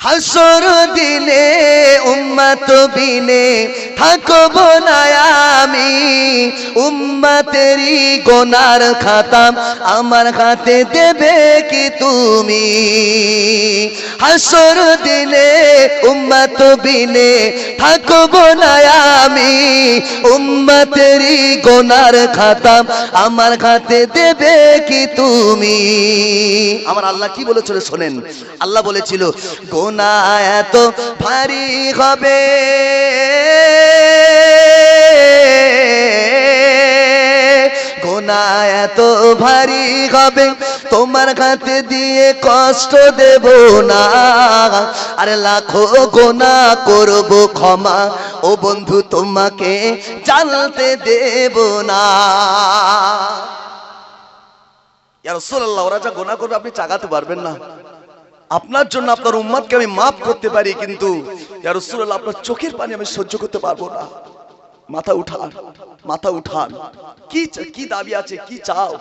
হাসর দিনে উম্মত বিনে থাকব না আমি, উম্মতেরই গোনার খাতা আমার হাতে দেবে কি তুমি? হাসর দিনে উম্মত বিনে থাকব না আমি, উম্মতেরই গোনার খাতা আমার হাতে দেবে কি তুমি? আমার আল্লাহ কি বলেছিল শোনেন। আল্লাহ বলেছিল গুনাহ এত ভারী হবে, গুনাহ এত ভারী হবে তোমার হাতে দিয়ে কষ্ট দেব না। আরে লাখো গুনাহ করব ক্ষমা ও বন্ধু তোমাকে জানতে দেব না। ইয়া রাসূলুল্লাহ, ওরা যা গুনাহ করবে আপনি চাগাতে পারবেন না। আপনার জন্য আপনার উম্মতকে আমি মাফ করতে পারি, কিন্তু ইয়া রাসূলুল্লাহ আপনার চোখের পানি আমি সহ্য করতে পারবো না। মাথা উঠান, মাথা উঠান। কি দাবি আছে, কি চাও?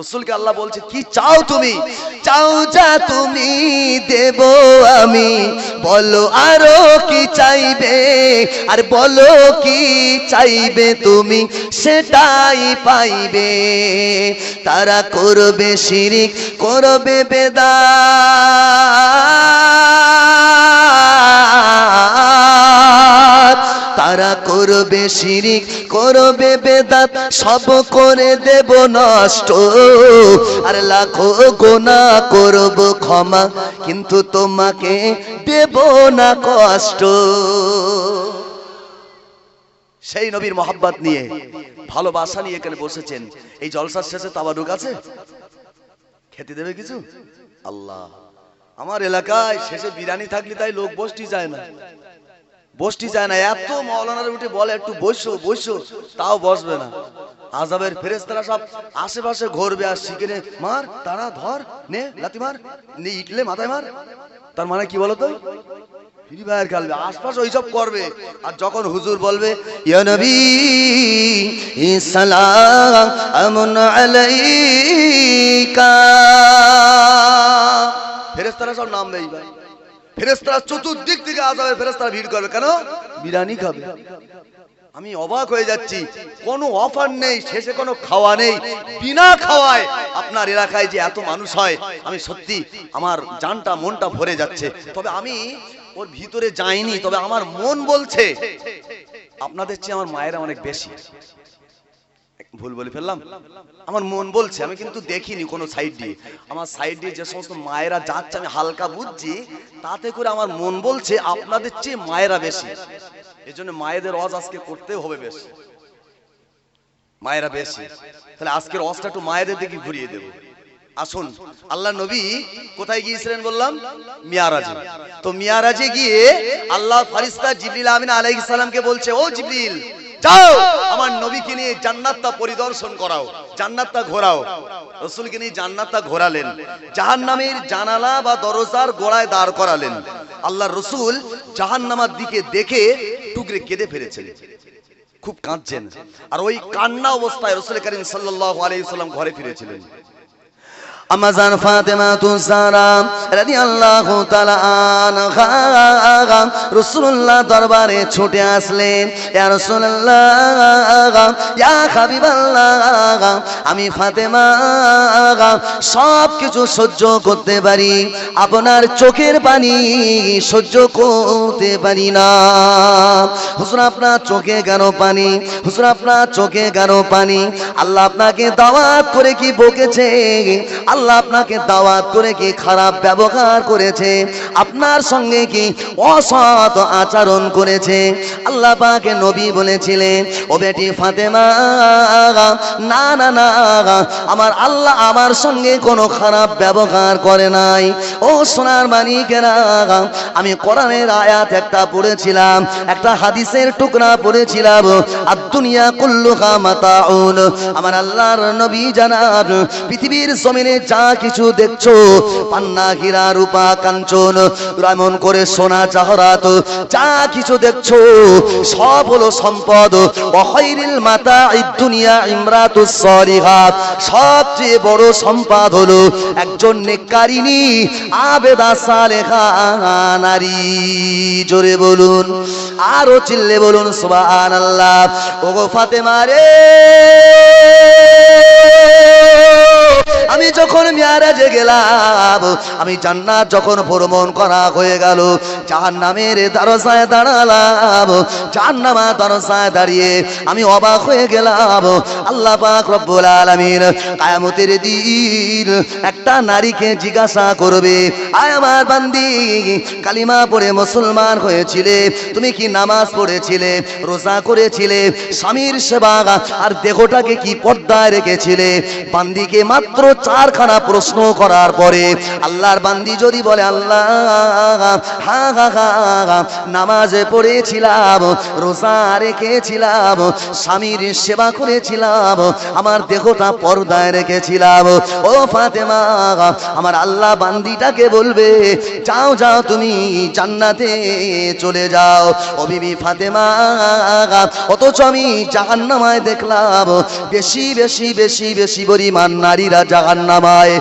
রাসূলকে আল্লাহ বলছে কি চাও তুমি? চাও যা তুমি দেব আমি, বলো আরো কি চাইবে, আর বলো কি চাইবে তুমি সেটাই পাইবে। তারা করবে শিরিক, করবে বেদাত, তারা করবে শিরিক, করবে বেদাত, সব করে দেব নষ্ট। আর লাখো গুনাহ করব ক্ষমা, কিন্তু তোমাকে দেব না কষ্ট। সেই নবীর মহব্বত নিয়ে, ভালোবাসা নিয়ে এখানে বসেছেন। এই জলসার শেষে তাবারুক আছে, খেতে দেবে কিছু? আল্লাহ, আমার এলাকায় শেষে বিরিয়ানি থাকলে তাই লোক বসতে যায় না, বসতে যায় না। এত মাওলানার উঠে বলে একটু বসো বসো, তাও বসবে না। আযাবের ফেরেশতারা সব আশেপাশে ঘুরবে আর শিখে মার, তারা ধর, নে লাথি মার, নে ইটলে মাথায় মার। তার মানে কি বলতো? ফ্রি ফায়ার খেলবে, আশপাশ ওইসব করবে। আর যখন হুজুর বলবে ইয়া নবী সালামুন আলাইকা, ফেরেশতারা সব নাম দেয় ভাই। ফেরেশতারা চতুর্দিক থেকে আযাবের ফেরেশতারা ভিড় করবে, কেন? বিরিয়ানি খাবে। আমি অবাক হয়ে যাচ্ছি, কোনো অফার নেই, শেষে কোনো খাওয়া নেই, বিনা খাওয়ায় আপনার এলাকায় যে এত মানুষ হয়, আমি সত্যি আমার জানটা মনটা ভরে যাচ্ছে। তবে আমি ওর ভিতরে যাইনি, তবে আমার মন বলছে আপনাদের চেয়ে আমার মায়েরা অনেক বেশি। ভুল বলে ফেললাম? আমার মন বলছে, আমি কিন্তু দেখিনি কোনো সাইড দিয়ে। আমার সাইড দিয়ে যে সমস্ত মায়েরা যাচ্ছে আমি হালকা বুঝছি, তাতে করে আমার মন বলছে আপনাদের চেয়ে মায়েরা বেশি। এজন্য মায়েদের ওয়াজ আজকে করতে হবে বেশি, মায়েরা বেশি। তাহলে আজকের ওয়াজটা একটু মায়েদের দিকে ঘুরিয়ে দেব। আসুন, আল্লাহ নবী কোথায় গিয়েছিলেন বললাম? মিয়ারাজে। তো মিয়ারাজে গিয়ে আল্লাহ ফেরেশতা জিবরিল আমিন আলাইহিস সালামকে বলছে, ও জিবরিল, যাও আমার নবীকে নিয়ে জান্নাতটা পরিদর্শন করাও, জান্নাতটা ঘোরাও। রাসূলকে নিয়ে জান্নাতটা ঘোরালেন, জাহান্নামের জানালা বা দরজার গোড়ায় দাঁড় করালেন। আল্লাহর রাসূল জাহান্নামের দিকে দেখে টুকরে কেঁদে ফেলেছেন, খুব কাঁদছেন। আর ওই কান্না অবস্থায় রাসূল করিম সাল্লাল্লাহু আলাইহি ওয়াসাল্লাম ঘরে ফিরেছিলেন। আমাজান ফাতেমাতুজ জাহরা রাদিয়াল্লাহু তাআলা আনহা রাসূলুল্লাহ দরবারে ছুটে আসলেন। ইয়া রাসূলুল্লাহ, ইয়া হাবিবাল্লাহ, আমি ফাতেমা সব কিছু সহ্য করতে পারি, আপনার চোখের পানি সহ্য করতে পারি না। হুজুর আপনার চোখে কেন পানি? হুজুর আপনার চোখে কেন পানি? আল্লাহ আপনাকে দাওয়াত করে কি বকেছে? আল্লাহ আপনাকে দাওয়াত করে কি খারাপ ব্যবহার করেছে? আপনার সঙ্গে কি অসৎ আচরণ করেছে? আল্লাহ পাকে নবী বলেছিলেন, ও বেটি ফাতেমা, না না না, আমার আল্লাহ আমার সঙ্গে কোনো খারাপ ব্যবহার করে নাই। ও সোনার মানিকেরা, আমি কোরআনের আয়াত একটা পড়েছিলাম, একটা হাদিসের টুকরা পড়েছিলাম, আর দুনিয়া কুল্লুহা মাতাউন। আমার আল্লাহর নবী জানাব, পৃথিবীর জমিনে যা কিছু দেখছো, পান্না হীরা রূপা কাঞ্চন এমন করে সোনা জহরাত যা কিছু দেখছো সব হলো সম্পদ। ওয়াখাইরিল মাতাঈদ দুনিয়া ইমরাতুস সালিহাত, সবচেয়ে বড় সম্পদ হলো একজন নেককারিনী আবেদা সালেহা নারী। জোরে বলুন, আরো চিল্লে বলুন সুবহানাল্লাহ। ওগো ফাতেমা রে, আমি যখন মিরাজে গেলাম, আমি জান্নাত যখন ভ্রমণ করা হয়ে গেল, জাহান্নামের দরজায় দাঁড়ালাম। জাহান্নামের দরজায় দাঁড়িয়ে আমি অবাক হয়ে গেলাম। আল্লাহ পাক রব্বুল আলামিন কিয়ামতের দিন একটা নারীকে জিজ্ঞাসা করবে, আয় আমার বান্দি, কালিমা পড়ে মুসলমান হয়েছিলে, তুমি কি নামাজ পড়েছিলে, রোজা করেছিলে, স্বামীর সেবা আর দেহটাকে কি পর্দায় রেখেছিলে? বান্দিকে মাত্র চারখানা প্রশ্ন করার পরে আল্লাহর বান্দি যদি বলে, আল্লাহ হ্যাঁ হ্যাঁ হ্যাঁ, নামাজে পড়েছিলাম, রোজা রেখেছিলাম, স্বামীর সেবা করেছিলাম, আমার দেহটা পর্দায় রেখেছিলাম, ও ফাতেমা, আমার আল্লাহ বান্দিটাকে বলবে, যাও যাও তুমি জান্নাতে চলে যাও। ও বিবি ফাতেমা, অথচ আমি জাহান্নামায় দেখলাম বেশি বেশি বেশি বেশি পরিমাণ নারীরা জাহান্নামায়।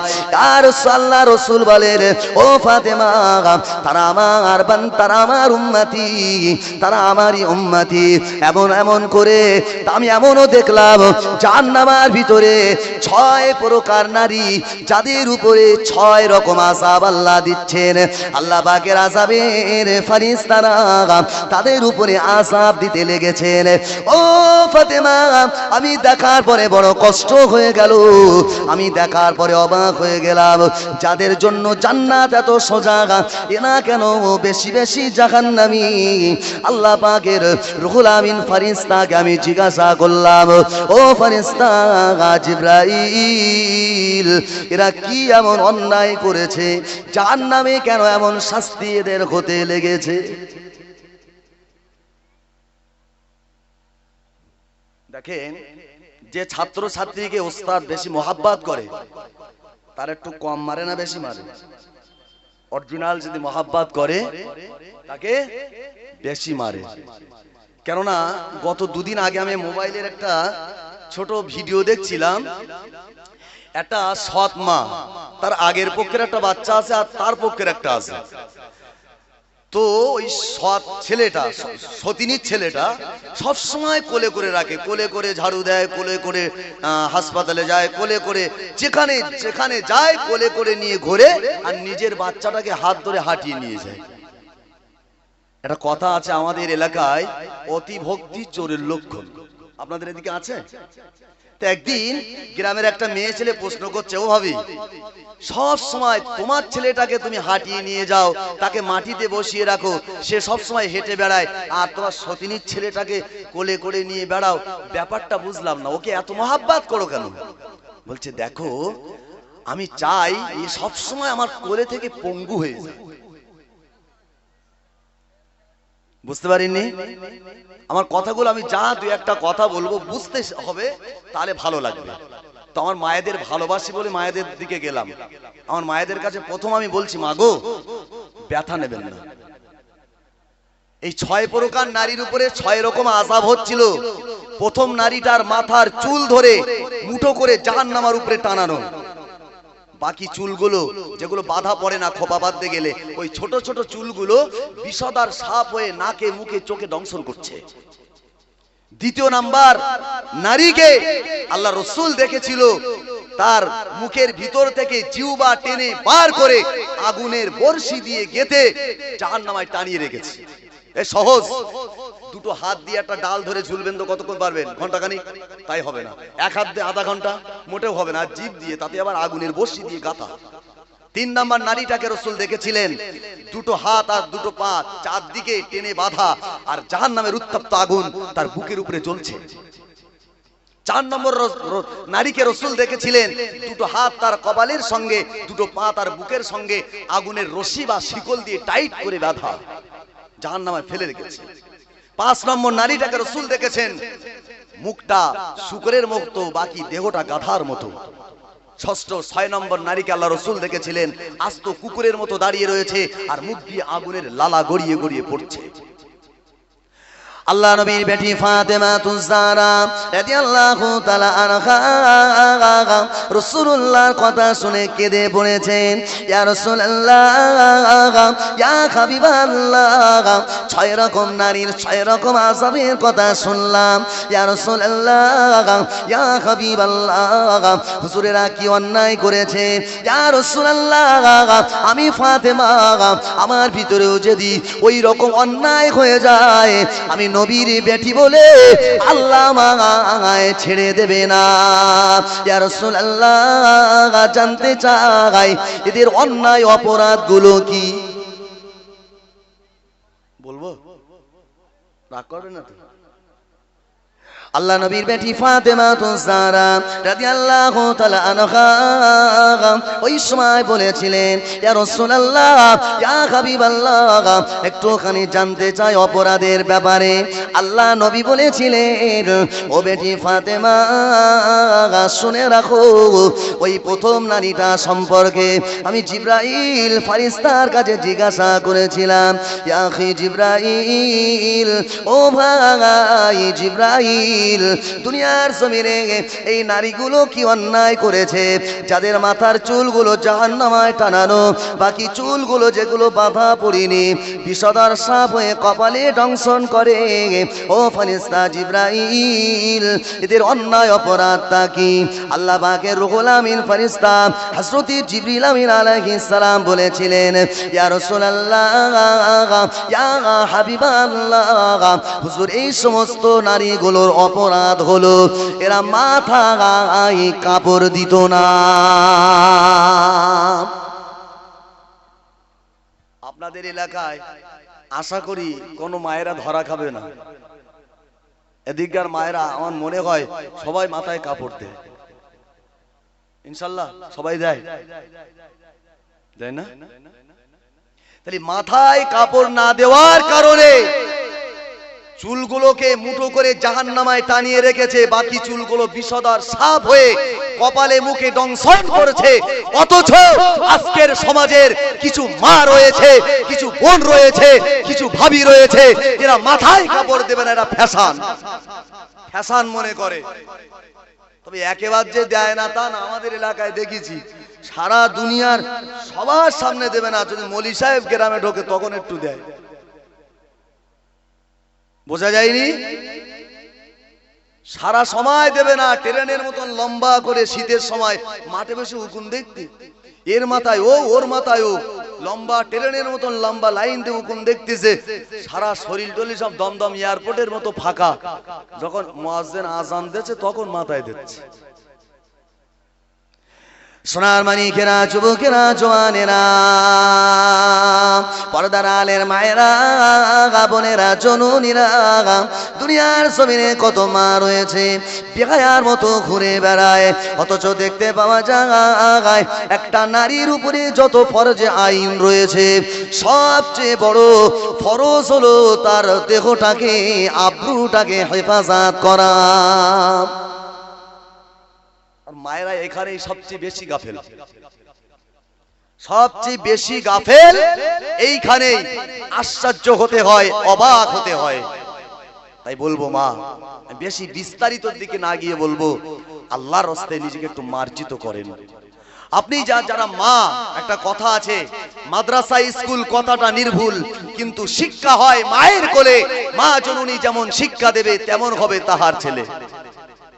আর আল্লাহ রাসূল বলেন, ও ফাতেমা, তারা আমার উম্মতি, তারা আমারই উম্মতি। এমন এমন করে আমি এমনও দেখলাম জাহান্নামের ভিতরে 6 প্রকার নারী, যাদের উপরে 6 রকম আযাব আল্লাহ দিচ্ছেন। আল্লাহ পাকের আযাবের ফেরেশতারা তাদের উপরে আযাব দিতে লেগেছেন। ও ফাতেমা, আমি দেখার পরে বড় কষ্ট হয়ে গেল, আমি দেখার পরে অবাক হয়ে গেলাম। যাদের জন্য জান্নাত এত সোজা, এনা কেন বেশি বেশি জাহান্নামী? আল্লাহ পাকের রুহুল আমিন ফেরেশতাকে আমি জিজ্ঞাসা করলাম, ও ফেরেশতা জিবরাইল, এরা কি এমন অন্যায় করেছে, জাহান্নামে কেন এমন শাস্তি এদের হতে লেগেছে? দেখেন, যে ছাত্র ছাত্রীকে ওস্তাদ বেশি মোহাব্বত করে তার একটু কম মারে না বেশি মারে? অরিজিনাল যদি মোহাব্বত করে তাকে বেশি মারে। কেননা গত দুদিন আগে আমি মোবাইলের একটা ছোট ভিডিও দেখছিলাম, একটা সৎ মা, তার আগের পক্ষের একটা বাচ্চা আছে আর তার পক্ষের একটা আছে। তো ওই সৎ ছেলেটা, সতিনীর ছেলেটা সবসময় কোলে করে রাখে, কোলে করে ঝাড়ু দেয়, কোলে করে হাসপাতালে যায়, কোলে করে যেখানে যেখানে যায় কোলে করে নিয়ে ঘোরে, আর নিজের বাচ্চাটাকে হাত ধরে হাঁটিয়ে নিয়ে যায়। একটা কথা আছে আমাদের এলাকায়, অতি ভক্তি চোরের লক্ষণ। আপনাদের এদিকে আছে? তো একদিন গ্রামের একটা মেয়ে ছেলে প্রশ্ন করছে, ও ভাবি, সব সময় তোমার ছেলেটাকে তুমি হাঁটিয়ে নিয়ে যাও, তাকে মাটিতে বসিয়ে রাখো, সে সব সময় হেঁটে বেড়ায়, আর তোমার সতিনীর ছেলেটাকে কোলে করে নিয়ে বেড়াও, ব্যাপারটা বুঝলাম না, ওকে এত মহাব্বত করো কেন? বলছে, দেখো, আমি চাই এই সব সময় আমার কোলে থেকে পঙ্গু হয়ে যায়। বুঝতে পারিনি আমার কথাগুলো? আমি যা দুই একটা কথা বলবো বুঝতে হবে, তাহলে ভালো লাগবে। তো আমার মায়েদের ভালোবাসি বলে মায়েদের দিকে গেলাম। আমার মায়েদের কাছে প্রথম আমি বলছি, মা গো, ব্যথা নেবেন না। এই 6 প্রকার নারীর উপরে 6 রকম আযাব হচ্ছিল। প্রথম নারীটার মাথার চুল ধরে মুঠো করে জাহান্নামের উপরে টানানো, বাকি চুলগুলো যেগুলো বাধা পড়ে না খোপা বাঁধতে গেলে, ওই ছোট ছোট চুলগুলো বিষধর সাপ হয়ে নাকে মুখে চোখে দংশন করছে। দ্বিতীয় নাম্বার, নারীকে আল্লাহ রাসূল দেখেছিল তার মুখের ভিতর থেকে জিহ্বা টেনে বার করে আগুনের বর্ষি দিয়ে গেঁথে জাহান্নামায় টানিয়ে রেখেছে। এ সহজ, দুটো হাত দিয়ে একটা ডাল ধরে ঝুলবেন তো কতক্ষণ পারবেন? ঘন্টাখানিক? তাই হবে না। এক হাত দিয়ে আধা ঘন্টা? মোটেও হবে না। জিভ দিয়ে, তাতে আবার আগুনের বর্ষি দিয়ে গাঁথা। 3 নাম্বার, নারীটাকে রাসূল দেখেছিলেন দুটো হাত আর দুটো পা চারদিকে টেনে বাঁধা, আর জাহান্নামের উত্তপ্ত আগুন তার বুকের উপরে জ্বলছে। 4 নম্বর, নারীকে রাসূল দেখেছিলেন দুটো হাত তার কপালের সঙ্গে, দুটো পা তার বুকের সঙ্গে আগুনের রশি বা শিকল দিয়ে টাইট করে বাঁধা, জাহান্নামে ফেলে রেখেছে। 5 নম্বর, নারীটাকে রাসূল দেখেছেন মুখটা শুকরের মতো, বাকি দেহটা গাধার মতো। ষষ্ঠ 6 নম্বর নারীকে আল্লাহ রাসূল দেখেছিলেন আস্ত কুকুরের মতো দাঁড়িয়ে রয়েছে আর মুখ দিয়ে আগুনের লালা গড়িয়ে গড়িয়ে পড়ছে। আল্লাহ নবীর বেটি ফাতেমা তুজারা রাদিয়াল্লাহু তাআলা আনহা রাসূলুল্লাহর কথা শুনে কেঁদে পড়েছেন, ইয়া রাসূলুল্লাহ ইয়া হাবিবাল্লাহ, 6 রকম নারীর 6 রকম আযাবের কথা শুনলাম, ইয়া রাসূলুল্লাহ ইয়া হাবিবাল্লাহ, হুজুরেরা কি অন্যায় করেছে, ইয়া রাসূলুল্লাহ আমি ফাতেমা আমার ভিতরেও যদি ওই রকম অন্যায় হয়ে যায় আমি নবীর বেটি বলে আল্লাহ আমায় ছেড়ে দেবে না। ইয়া রাসূলুল্লাহ জানতে চাই এদের অন্যায় অপরাধগুলো কি? বলবো? রাগ করবে না তো? আল্লাহ নবীর বেটি ফাতেমা তুজারা রাদিয়াল্লাহু তাআলা আনহা ওই সময় বলেছিলেন, ইয়া রাসূলুল্লাহ ইয়া হাবিবাল্লাহ একটুখানি জানতে চাই অপরাধের ব্যাপারে। আল্লাহ নবী বলেছিলেন, ও বেটি ফাতেমা শুনে রাখো, ওই প্রথম নারীটা সম্পর্কে আমি জিবরাইল ফেরেশতার কাছে জিজ্ঞাসা করেছিলাম, ইয়া আখি জিবরাইল, ও ভাই জিবরাইল, দুনিয়ার জমিনে এই নারীগুলো কি অন্যায় করেছে যাদের মাথার চুলগুলো জাহান্নামায় টানানো, বাকি চুলগুলো যেগুলো বাঁধা পড়েনি বিষধর সাপ হয়ে কপালে দংশন করে, ও ফেরেশতা জিবরাইল এদের অন্যায় অপরাধটা কি? আল্লাহ পাকের রুহুল আমিন ফেরেশতা হযরত জিবরিল আমিন আলাইহিস সালাম বলেছিলেন, ইয়া রাসূলুল্লাহ ইয়া হাবিবাল্লাহ, হুজুর এই সমস্ত নারীগুলোর অপরাধ হলো এরা মাথায় কাপড় দিত না। আপনাদের এলাকায় আশা করি কোন মায়েরা ধরা খাবে না। এদিককার মায়েরা আমার মনে হয় সবাই মাথায় কাপড় দেয়, ইনশাআল্লাহ সবাই দেয়, দেয় না? তাহলে মাথায় কাপড় না দেওয়ার কারণে চুলগুলোকে মুঠো করে জাহান্নামায় টানিয়ে রেখেছে, বাকি চুলগুলো বিষধর সাপ হয়ে কপালে মুখে দংশন করেছে। অথচ আজকের সমাজের কিছু মা রয়েছে, কিছু বোন রয়েছে, কিছু ভাবি রয়েছে, এরা মাথায় কাপড় দেবে না, এরা ফ্যাশন ফ্যাশন মনে করে। তবে একেবারে যে দেয় না তা না, আমাদের এলাকায় দেখেছি সারা দুনিয়ার সবার সামনে দেবে না, যদি মলি সাহেব গ্রামে ঢোকে তখন একটু দেয়। বোঝা যায়নি? সারা সময় দেবে না, ট্রেনের মতন লম্বা করে শীতের সময় মাঠে বসে উকুন দেখতে, এর মাথায় ও ওর মাথায় ও, লম্বা ট্রেনের মতন লম্বা লাইন দিয়ে উকুন দেখতেছে, সারা শরীর টলি সব দমদম এয়ারপোর্টের মতো ফাঁকা, যখন মুয়াজ্জিন আযান দিচ্ছে তখন মাথায় দিচ্ছে। সোনার মানিকেরা, যুবকেরা, জওয়ানেরা, পর্দার আলের মায়েরা, বোনেরা, জননীরা, দুনিয়ার জমিনে কত মা রয়েছে বেহায়ার মতো ঘুরে বেড়ায়, অথচ দেখতে পাওয়া যায় একটা নারীর উপরে যত ফরজে আইন রয়েছে সবচেয়ে বড় ফরজ হলো তার দেহটাকে, আব্রুটাকে হেফাজত করা। মায়েরা এখানেই সবচেয়ে বেশি গাফেল, সবচেয়ে বেশি গাফেল এইখানেই। আশ্চর্য হতে হয়, অবাক হতে হয়। তাই বলবো মা, বেশি বিস্তারিত দিকে না গিয়ে বলবো আল্লাহর রাস্তায় নিজেকে একটু মার্জিত করেন। আপনি যারা মা, একটা কথা আছে মাদ্রাসা স্কুল কথাটা নির্ভুল, কিন্তু শিক্ষা হয় মায়ের কোলে। মা জননী যেমন শিক্ষা দেবে তেমন হবে তাহার ছেলে।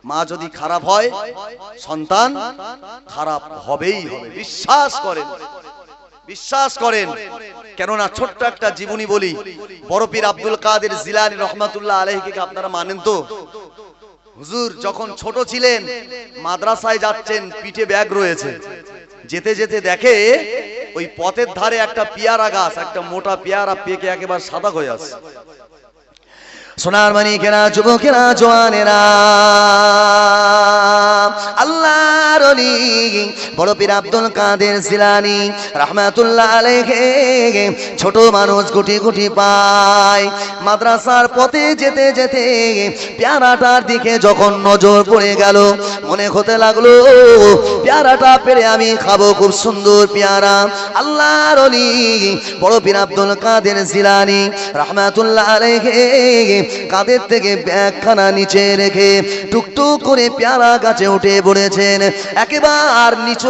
মা যদি খারাপ হয় সন্তান খারাপ হবেই হবে, বিশ্বাস করেন, বিশ্বাস করেন। কেননা ছোট্ট একটা জীবনী বলি, বড় পীর আব্দুল কাদের জিলানী রহমাতুল্লাহ আলাইহিকে আপনারা মানেন তো? হুজুর যখন ছোট ছিলেন মাদ্রাসায় যাচ্ছেন, পিঠে ব্যাগ রয়েছে, যেতে যেতে দেখে ওই পথের ধারে একটা পেয়ারা গাছ, একটা মোটা পেয়ারা পেকে একেবারে সাদা হয়ে আছে। সোনার মানিকেরা, যুবকেরা, জওয়ানেরা, আল্লাহ আল্লাহর ওলি বড় পীর আব্দুল কাদের জিলানী রাহমাতুল্লাহ আলাইহি ছোট মানুষ গুটি গুটি পায় মাদ্রাসার পথে যেতে যেতে পেয়ারাটার দিকে যখন নজর পড়ে গেল মনে হতে লাগলো পেয়ারাটা পেরে আমি খাবো খুব সুন্দর পেয়ারা আল্লাহর ওলি বড় পীর আব্দুল কাদের জিলানী রাহমাতুল্লাহ আলাইহি কাদের থেকে ব্যাগখানা নিচে রেখে টুকটুক করে পেয়ারা গাছে উঠে পড়েছেন একেবারে নিচু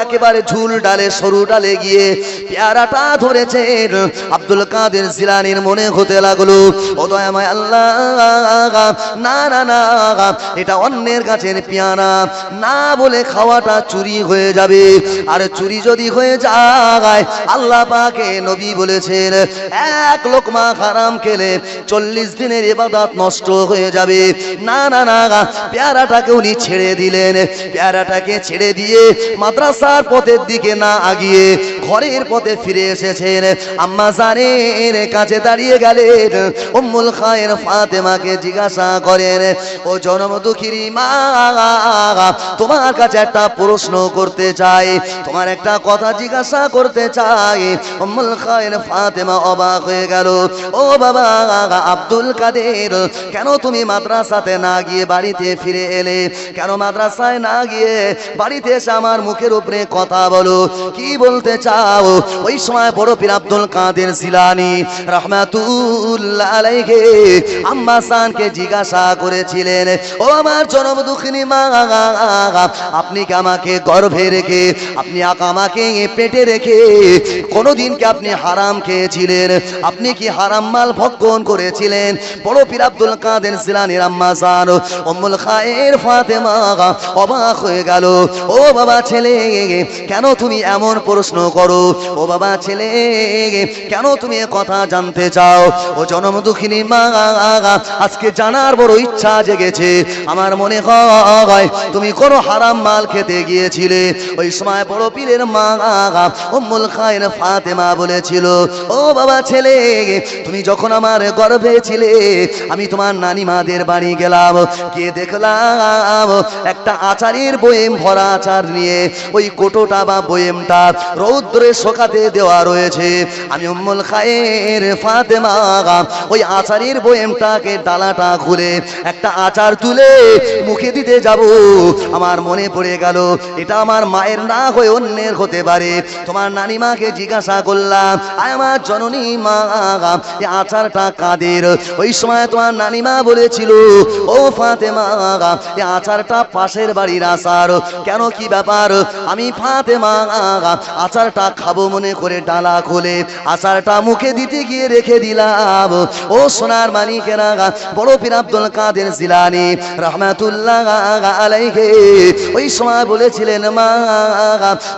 একেবারে ঝুল ডালে সরু ডালে গিয়ে পেয়ারাটা ধরেছেন আব্দুল কাদের জিলানীর মনে হতে লাগলো ও দয়াময় আল্লাহ না না না এটা অন্যের গাছের পেয়ারা না বলে খাওয়াটা চুরি হয়ে যাবে আর চুরি যদি হয়ে যায় আল্লাহ পাকে নবী বলেছেন এক লোকমা হারাম খেলে 40 দিনের ইবাদত নষ্ট হয়ে যাবে না না না পেয়ারাটাকে উনি ছেড়ে দিলেন পেয়ারাটাকে ছেড়ে দিয়ে মাদ্রাসার পথের দিকে না আগিয়ে ঘরের পথে ফিরে এসেছেন আম্মা জানের কাছে দাঁড়িয়ে গেলেন উম্মুল খায়ের ফাতেমাকে জিজ্ঞাসা করেন ও জনম দুঃখিনী মা তোমার কাছে একটা প্রশ্ন করতে চাই তোমার একটা কথা জিজ্ঞাসা করতে চাই উম্মুল খায়ের ফাতেমা অবাক হয়ে গেল ও বাবা আব্দুল কাদের কেন তুমি মাদ্রাসাতে না গিয়ে বাড়িতে ফিরে এলে কেন মাদ্রাসায় না গিয়ে বাড়িতে এসে আমার মুখের উপরে কথা বলো কি বলতে চাও ওই সময় বড় পীর আব্দুল কাদের জিলানী রাহমাতুল্লাহ আলাইহি আম্মা জানকে জিজ্ঞাসা করেছিলেন ও আমার জনম দুঃখিনী মা আপনি কি আমাকে গর্ভে রেখে আপনি আমাকে পেটে রেখে কোনোদিন কি আপনি হারাম খেয়েছিলেন আপনি কি হারাম মাল ভক্ষণ করেছিলেন বড় পীর আব্দুল কাদের জিলানীর আম্মা জান উম্মুল খায়ের ফাতেমা অবাক হয়ে গেল ও বাবা ছেলে কেন তুমি এমন প্রশ্ন করো ও বাবা ছেলে কেন তুমি কথা জানতে চাও ও জনম দুঃখিনী মা আজকে জানার বড় ইচ্ছা জেগেছে আমার মনে হয় তুমি কোন হারাম মাল খেতে গিয়েছিলে ওই সময় বড় পীরের মা উম্মুল খায়ের ফাতেমা বলেছিল ও বাবা ছেলে তুমি যখন আমার গর্ভে ছিলে আমি তোমার নানিমাদের বাড়ি গেলাম গিয়ে দেখলাম একটা আচারের বয়েম ভরা আচার নিয়ে ওই কোটোটা বা বয়েমটা রৌদ্রে শোকাতে দেওয়া রয়েছে আমি উম্মুল খায়ের ফাতেমা ওই আচারের বয়েমটাকে ডালাটা খুলে একটা আচার তুলে মুখে দিতে যাব আমার মনে পড়ে গেল এটা আমার মায়ের না হয়ে অন্যের হতে পারে তোমার নানিমাকে জিজ্ঞাসা করলাম আমার জননী মা এই আচারটা কাদের ওই সময় তোমার নানিমা বলেছিল ও ফাতেমা এই আচারটা পাশের বাড়ির আচার কেন কি ব্যাপার আমি ফাতেমা আচারটা খাবো মনে করে ডালা খুলে আচারটা মুখে দিতে গিয়ে রেখে দিলাম ও সোনার মানিকেরা বড় পীর আব্দুল কাদের জিলানী রাহমাতুল্লাহ আলাইহি ওই সময় বলেছিলেন মা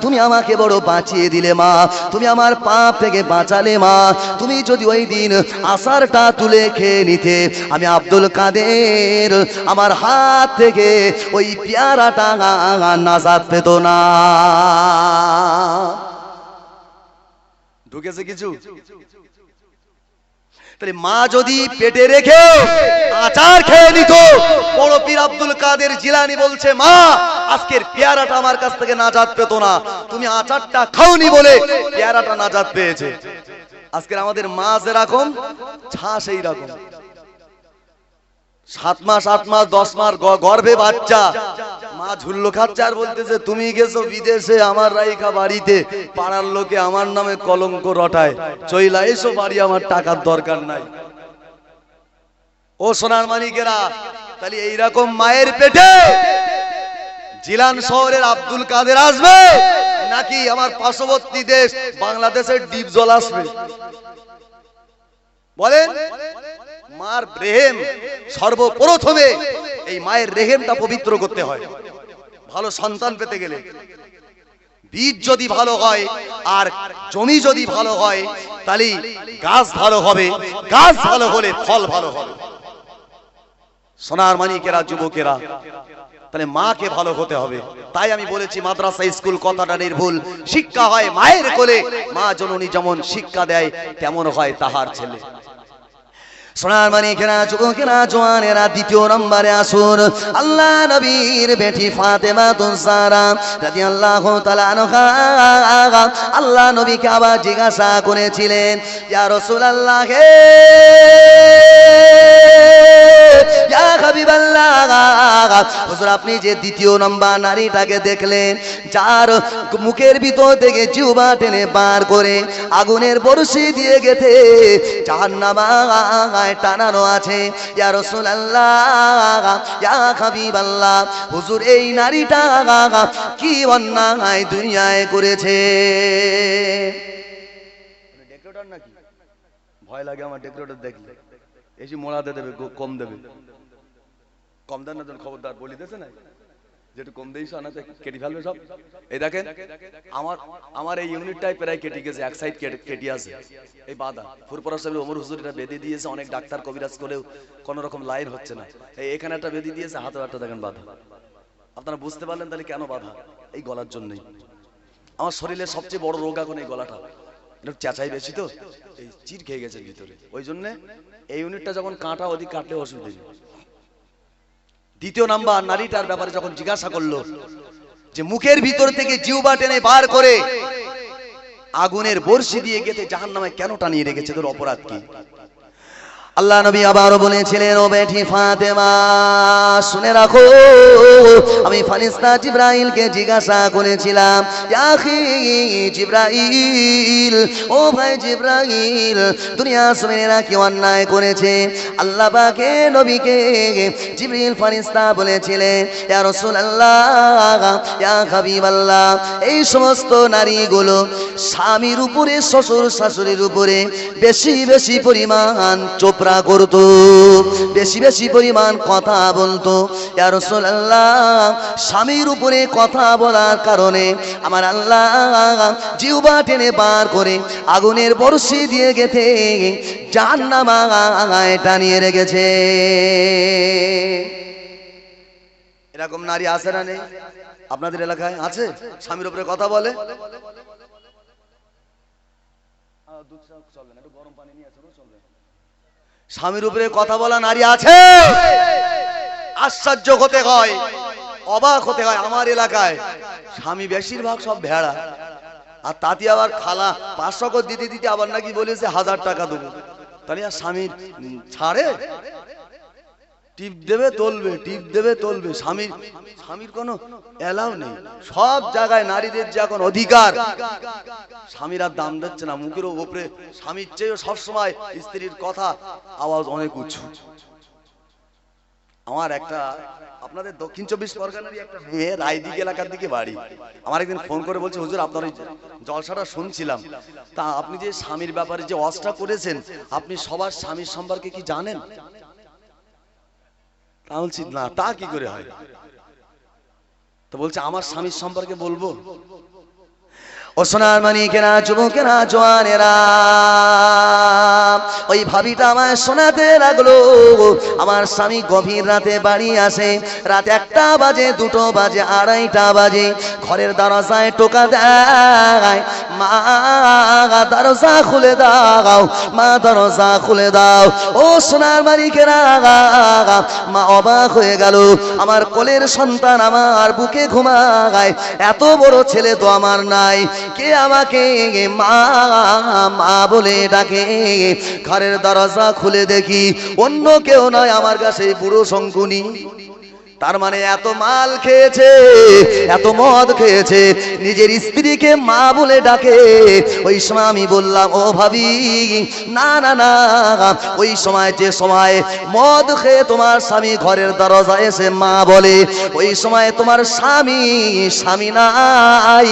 তুমি আমাকে বড় বাঁচিয়ে দিলে মা তুমি আমার পাপ থেকে বাঁচালে মা তুমি যদি ওই দিন আচারটা তুলে খেয়ে নিতে আমি আব্দুল কাদের আমার হাত থেকে ওই পেয়ারাটা নাজাত পেত না ঢুকেছে কিছু তাহলে মা যদি পেটে রেখে আচার খেয়ে নিত বড় পীর আব্দুল কাদের জিলানী বলছে মা আজকের পেয়ারাটা আমার কাছ থেকে নাজাত পেত না তুমি আচারটা খাওনি বলে পেয়ারাটা নাজাত পেয়েছে আজকের আমাদের মা যেরকম ছা সেই রকম 7 মাস 8 মাস 10 মাস গর্ভে বাচ্চা মা ঝুল্লো খাচ্ছে আর বলতেছে তুমি গেছো বিদেশে আমার রাইখা বাড়িতে পাড়ার লোকে আমার নামে কলঙ্ক রটায় চইলা এসো বাড়ি আমার টাকার দরকার নাই ও সোনার মানিকেরা তাহলে এইরকম মায়ের পেটে জিলান শহরের আব্দুল কাদের আসবে নাকি আমার পার্শ্ববর্তী দেশ বাংলাদেশের ডিপ জল আসবে বলেন মার রেহেম সর্বপ্রথমে এই মায়ের রেহেমটা পবিত্র করতে হয় ভালো সন্তান পেতে গেলে বীজ যদি ভালো হয় আর জমি যদি ভালো হয় তাহলে গাছ ভালো হবে গাছ ভালো হলে ফল ভালো হবে সোনার মানিকেরা যুবকেরা তাহলে মাকে ভালো হতে হবে তাই আমি বলেছি মাদ্রাসা স্কুল কথাটা নির্ভুল শিক্ষা হয় মায়ের কোলে মা জননী যেমন শিক্ষা দেয় তেমন হয় তাহার ছেলে সোনার মানিকেরা, যুবকেরা, জওয়ানেরা, দ্বিতীয় নম্বরে আসুন আল্লাহ নবীর বেটি ফাতেমাতুজ জাহরা রাদিয়াল্লাহু তাআলা আনহা আল্লাহ নবীকে আবার জিজ্ঞাসা করেছিলেন, ইয়া রাসূলুল্লাহ হে ইয়া হাবিবাল্লাহ, হুজুর আপনি যে দ্বিতীয় নম্বর নারীটাকে দেখলেন যার মুখের ভিতর থেকে জিহ্বা টেনে বার করে আগুনের বড়শি দিয়ে গেথে জাহান্নামে টানানো আছে, ইয়া রাসূলুল্লাহ ইয়া হাবিবাল্লাহ, হুজুর এই নারীটা কি অন্যায় দুনিয়ায় করেছে? ডেকোরেটর নাকি? ভয় লাগে আমার ডেকোরেটর দেখলে, এসে মোড়াতে দেবে, কম দেবে, কম দেন না, খবরদার বলি দিয়েছে না, যেটু কম দেই আনাতে কেটে ফেলবে সব। এই দেখেন আমার এই ইউনিটটাই প্রায় কেটে গেছে, এক সাইড কেটে আছে, এই বাধা ফুরপুরা সাহেব ওমর হুজুর এটা বেঁধে দিয়েছে, অনেক ডাক্তার কবিরাজ করেও কোন রকম লাইন হচ্ছে না, এই এখানে একটা বেঁধে দিয়েছে, হাতে একটা দেখেন বাধা। আপনারা বুঝতে পারলেন তাহলে কেন বাধা? এই গলার জন্যই। আমার শরীরের সবচেয়ে বড় রোগ এখন এই গলাটা, এটা চেঁচাই বেশি তো, এই চির খেয়ে গেছে ভিতরে, ওই জন্য এই ইউনিটটা যখন কাটা ওদিক কাটলে অসুবিধা নেই। দ্বিতীয় নাম্বার নারীটার ব্যাপারে যখন জিজ্ঞাসা করলো যে মুখের ভিতর থেকে জিহ্বা টেনে বার করে আগুনের বর্ষি দিয়ে গেতে জাহান্নামে কেন টানিয়ে রেখেছে, তোর অপরাধ কি? আল্লাহ নবী আবারও বলেছিলেন, ও বেটি ফাতেমা শুনে রাখো, আমি ফারিস্তা জিবরাইলকে জিজ্ঞাসা করেছিলাম, ইয়া আখি জিবরাইল, ও ভাই জিবরাইল, দুনিয়া জমিনেরা কি অন্যায় করেছে? আল্লাহ পাকে নবীকে জিবরিল ফারিস্তা বলেছিলেন, ইয়া রাসূলুল্লাহ ইয়া হাবিবাল্লাহ, এই সমস্ত নারীগুলো স্বামীর উপরে, শ্বশুর শাশুড়ির উপরে বেশি বেশি পরিমাণ চোপড়া করতো, বেশি বেশি পরিমাণ কথা বলতো। ইয়া রাসূলুল্লাহ, স্বামীর উপরে কথা বলার কারণে আমার আল্লাহ জিহ্বা টেনে বার করে আগুনের বর্ষি দিয়ে গেথে জাহান্নামে টানিয়ে রেখেছে। এরকম নারী আছে না নেই? আপনাদের এলাকায় আছে স্বামীর উপরে কথা বলে? স্বামীর উপরে কথা বলা নারী আছে? আশ্চর্য হতে হয়, অবাক হতে হয়। আমার এলাকায় স্বামী বেশিরভাগ সব ভেড়া, আর তাতে আবার খালা 500 করে দিতে দিতে আবার নাকি বলেছে 1000 টাকা দেবো, তাহলে আর স্বামীর ছাড়ে? টিপ দেবে তুলবে, টিপ দেবে তুলবে, স্বামীর কোনো এলাও নেই। সব জায়গায় নারীদের যে এখন অধিকার, স্বামীরা দাম দিচ্ছে না, মুখের উপরে স্বামীর চেয়েও সবসময় স্ত্রীর কথা আওয়াজ অনেক উঁচু। আমার একটা আপনাদের দক্ষিণ 24 পরগনারই একটা মেয়ে, রায়দিক এলাকার দিকে বাড়ি, আমার একদিন ফোন করে বলছে, হুজুর আপনার ওই জলসাটা শুনছিলাম, তা আপনি যে স্বামীর ব্যাপারে যে ওয়াজটা করেছেন, আপনি সবার স্বামীর সম্পর্কে কি জানেন? তা বলছি না, তা কি করে হয়? তো বলছে আমার স্বামীর সম্পর্কে বলবো। ও সোনার মানিকেরা, যুবকেরা, জওয়ানেরা, ওই ভাবিটা আমায় শোনাতে লাগলো, আমার স্বামী গভীর রাতে বাড়ি আসে, রাত 1টা বাজে, 2টো বাজে, 2:30টা বাজে, ঘরের দরজায় টোকা দেয়, মা দরজা খুলে দাও, মা দরজা খুলে দাও। ও সোনার মানিকেরা, মা অবাক হয়ে গেল, আমার কোলের সন্তান আমার বুকে ঘুমায়, এত বড় ছেলে তো আমার নাই, কে আমাকে মা মা বলে ডাকে? ঘরের দরজা খুলে দেখি অন্য কেউ নয়, আমার কাছে বুড়ো শঙ্কুনি। তার মানে এত মাল খেয়েছে, এত মদ খেয়েছে, নিজের স্ত্রীকে মা বলে ডাকে। ওই সময় আমি বললাম, ও ভাবি, না না না, ওই সময় যে সময় মদ খেয়ে তোমার স্বামী ঘরের দরজায় এসে মা বলে, ওই সময় তোমার স্বামী নাই,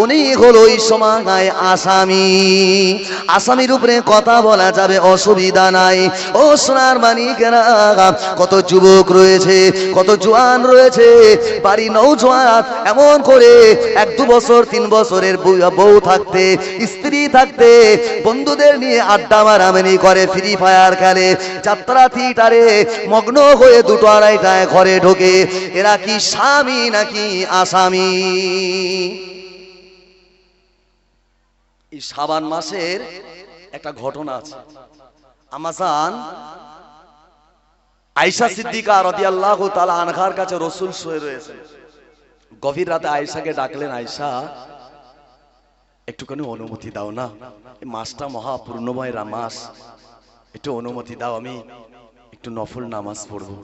উনি হলো ওই সময় আসামি। আসামির উপরে কথা বলা যাবে, অসুবিধা নাই। ও সোনার মানিকেরা, কত যুবক রয়েছে, কত জওয়ান রয়েছে, বাড়ি নওজোয়ান, এমন করে 1-2 বছর 3 বছরের বউ থাকতে, স্ত্রী থাকতে বন্ধুদের নিয়ে আড্ডা মারামারি করে, ফ্রি ফায়ার খেলে, যাত্রা থিয়েটারে মগ্ন হয়ে 2টো-2:30টায় ঘরে ঢোকে। এরা কি স্বামী নাকি আসামি? এই শাবান মাসের একটা ঘটনা আছে, আমাজান আয়েশা সিদ্দিকা রাদিয়াল্লাহু তাআলা আনহার কাছে রাসূল শুয়ে রয়েছেন। গভীর রাতে আয়েশাকে ডাকলেন, আয়েশা একটুখানি অনুমতি দাও না, এই মাসটা মহা পূর্ণময় মাস, একটু অনুমতি দাও, আমি একটু নফল নামাজ পড়বো।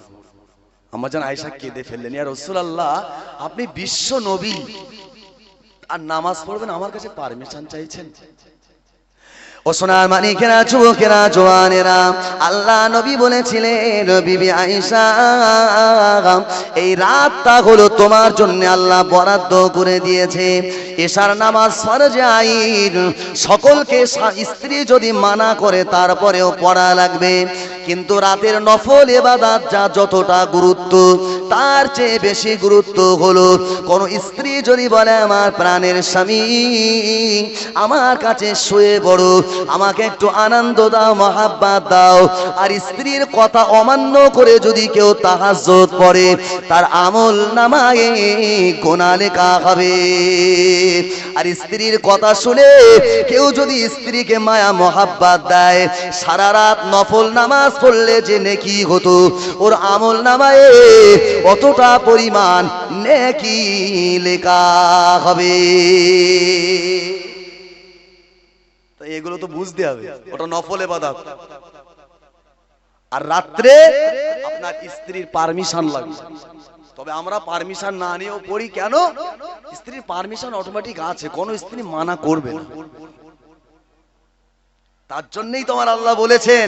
আমাজান আয়েশা কেঁদে ফেললেন, ইয়া রাসূলুল্লাহ, আপনি বিশ্ব নবী আর নামাজ পড়বেন, আমার কাছে পারমিশন চাইছেন? ও সোনার মানিকেরা, যুবকেরা, জওয়ানেরা, আল্লাহ নবী বলেছিলেন, বিবি আয়েশা, এই রাতটা হলো তোমার জন্য আল্লাহ বরাদ্দ করে দিয়েছে। এশার নামাজ ফরজে আইন, সকলকে স্ত্রী যদি মানা করে তারপরেও পড়া লাগবে, কিন্তু রাতের নফল ইবাদত যা যতটা গুরুত্ব, তার চেয়ে বেশি গুরুত্ব হলো কোন স্ত্রী যদি বলে, আমার প্রাণের স্বামী আমার কাছে শুয়ে পড়ো, আমাকে একটু আনন্দ দাও, মহাব্বত দাও, আর স্ত্রীর কথা অমান্য করে যদি কেউ তাহাজ্জুদ পড়ে, তার আমল নামায় গোনা লেখা হবে। আর স্ত্রীর কথা শুনে কেউ যদি স্ত্রীকে মায়া মহাব্বত দেয়, সারা রাত নফল নামাজ পড়লে যে নেকি হতো, ওর আমল নামায় অতটা পরিমাণ নেকি লেখা হবে। এগুলো তো বুঝতে হবে, ওটা নফল ইবাদত। আর রাত্রে আপনার স্ত্রীর পারমিশন লাগবে, তবে আমরা পারমিশন না নিয়েও পড়ি। কেন? স্ত্রীর পারমিশন অটোমেটিক আছে, কোন স্ত্রী মানা করবে না। তার জন্যই তোমার আল্লাহ বলেছেন,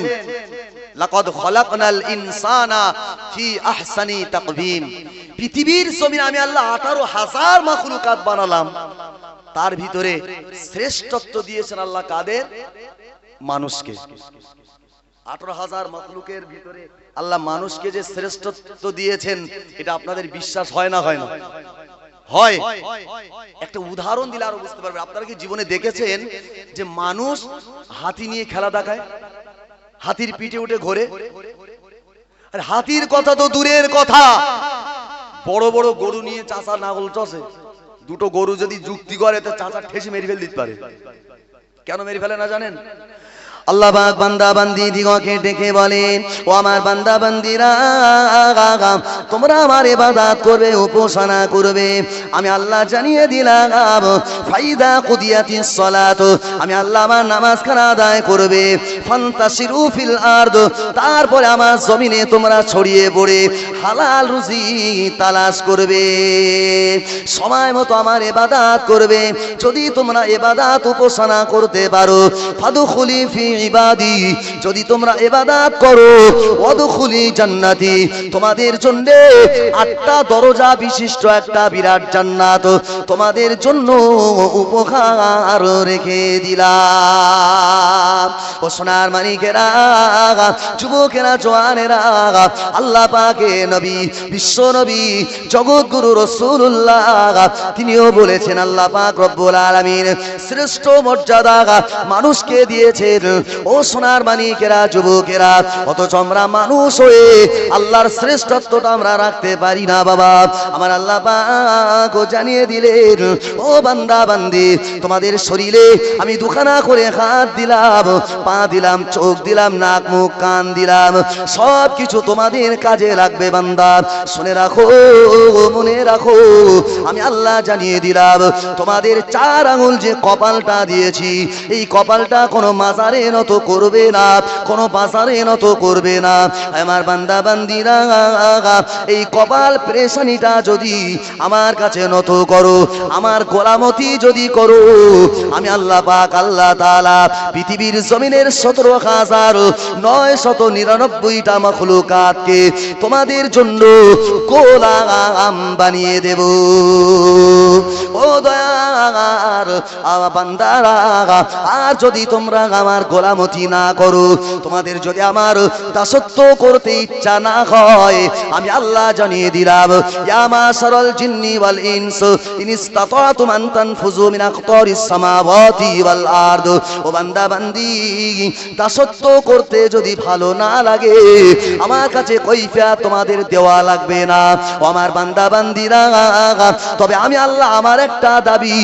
লাকাদ খলাকনাল ইনসানা ফি আহসানি তাকবীম, পৃথিবীর জমিনে আমি আল্লাহ 18,000 মাখলুকাত বানালাম, তার ভিতরে শ্রেষ্ঠত্ব দিয়েছেন আল্লাহ কাদের? মানুষকে। 18,000 মাখলুকের ভিতরে আল্লাহ মানুষকে যে শ্রেষ্ঠত্ব দিয়েছেন, এটা আপনাদের বিশ্বাস হয় না? হয় না? হয়। একটা উদাহরণ দিলে আরো বুঝতে পারবেন। আপনারা কি জীবনে দেখেছেন যে মানুষ হাতি নিয়ে খেলা দেখায়, হাতির পিঠে উঠে ঘোরে? আর হাতির কথা তো দূরের কথা, বড় বড় গরু নিয়ে চাষা নাগল চষে, দুটো গরু যদি যুক্তি করে তো চাচা ঠেসে মেরে ফেল দিতে পারে। কেন মেরে ফেলে না জানেন? আল্লাহ পাক বান্দা বান্দি দিগকে ডেকে বলেন, ও আমার বান্দা বান্দিরা, তোমরা আমার ইবাদত করবে, উপাসনা করবে। আমি আল্লাহ জানিয়ে দিলাম, ফাইদা কুদিয়াতিস সালাত, আমি আল্লাহ আমার নামাজখানা আদায় করবে, ফান্তাশিরু ফিল আরদ, তারপরে আমার জমিনে তোমরা ছড়িয়ে পড়ে হালাল রুজি তালাশ করবে, সময় মতো আমার ইবাদত করবে। যদি তোমরা ইবাদত উপাসনা করতে পারো, ফাদখুলি ফি ইবাদি, যদি তোমরা ইবাদত করো, ওয়াদখুলি জান্নাতি, তোমাদের জন্য 8টা দরজা বিশিষ্ট একটা বিরাট জান্নাত তোমাদের জন্য উপহার রেখে দিলাম। ও সোনার মানিকেরা, যুবকেরা, জওয়ানেরা, আল্লাহ পাকে নবী, বিশ্ব নবী, জগৎগুরু রাসূলুল্লাহ, তিনিও বলেছেন, আল্লাহ পাক রব্বুল আলামিন শ্রেষ্ঠ মর্যাদা মানুষকে দিয়েছেন। ও সোনার মানিকেরা, যুবকেরা, অথচ আমরা মানুষ হয়ে আল্লাহর শ্রেষ্ঠত্বটা আমরা রাখতে পারি না। বাবা আমার আল্লাহ পাক জানিয়ে দিলেন, ও বান্দা বান্দি, তোমাদের শরীরে আমি দুখানা করে হাত দিলাম, পা দিলাম, চোখ দিলাম, নাক মুখ কান দিলাম, সব কিছু তোমাদের কাজে লাগবে। বান্দা শুনে রাখো, মনে রাখো, আমি আল্লাহ জানিয়ে দিলাম, তোমাদের 4 আঙুল যে কপালটা দিয়েছি, এই কপালটা কোনো মাজারে নত করবে না, কোনো বাজারে নত করবে না। আমার বান্দা বান্দিরা, এই কপাল পেরেশানিটা যদি আমার কাছে নত করো, আমার গোলামতি যদি করো, আমি আল্লাহ পাক আল্লাহ তাআলা পৃথিবীর জমিনের 17,999টা মাখলুকাতকে তোমাদের জন্য গোলাম বানিয়ে দেব। ও দয়ার বান্দারা, আর যদি তোমরা আমার গোলামতি না করো, তোমাদের যদি আমার দাসত্ব করতে ইচ্ছা না হয়, আমি আল্লাহ জানিয়ে দিলাম, ইয়া মাশারাল জিন্নি ওয়াল ইনস ইন ইসতাতাতুম আন তানফুযু মিন আকতারিস সামাওয়াতি ওয়াল আরদ। ও বান্দা বান্দি, দাসত্ব করতে যদি ভালো না লাগে, আমার কাছে কৈফিয়ত তোমাদের দেওয়া লাগবে না। ও আমার বান্দা বান্দিরা, তবে আমি আল্লাহ আমার একটা দাবি,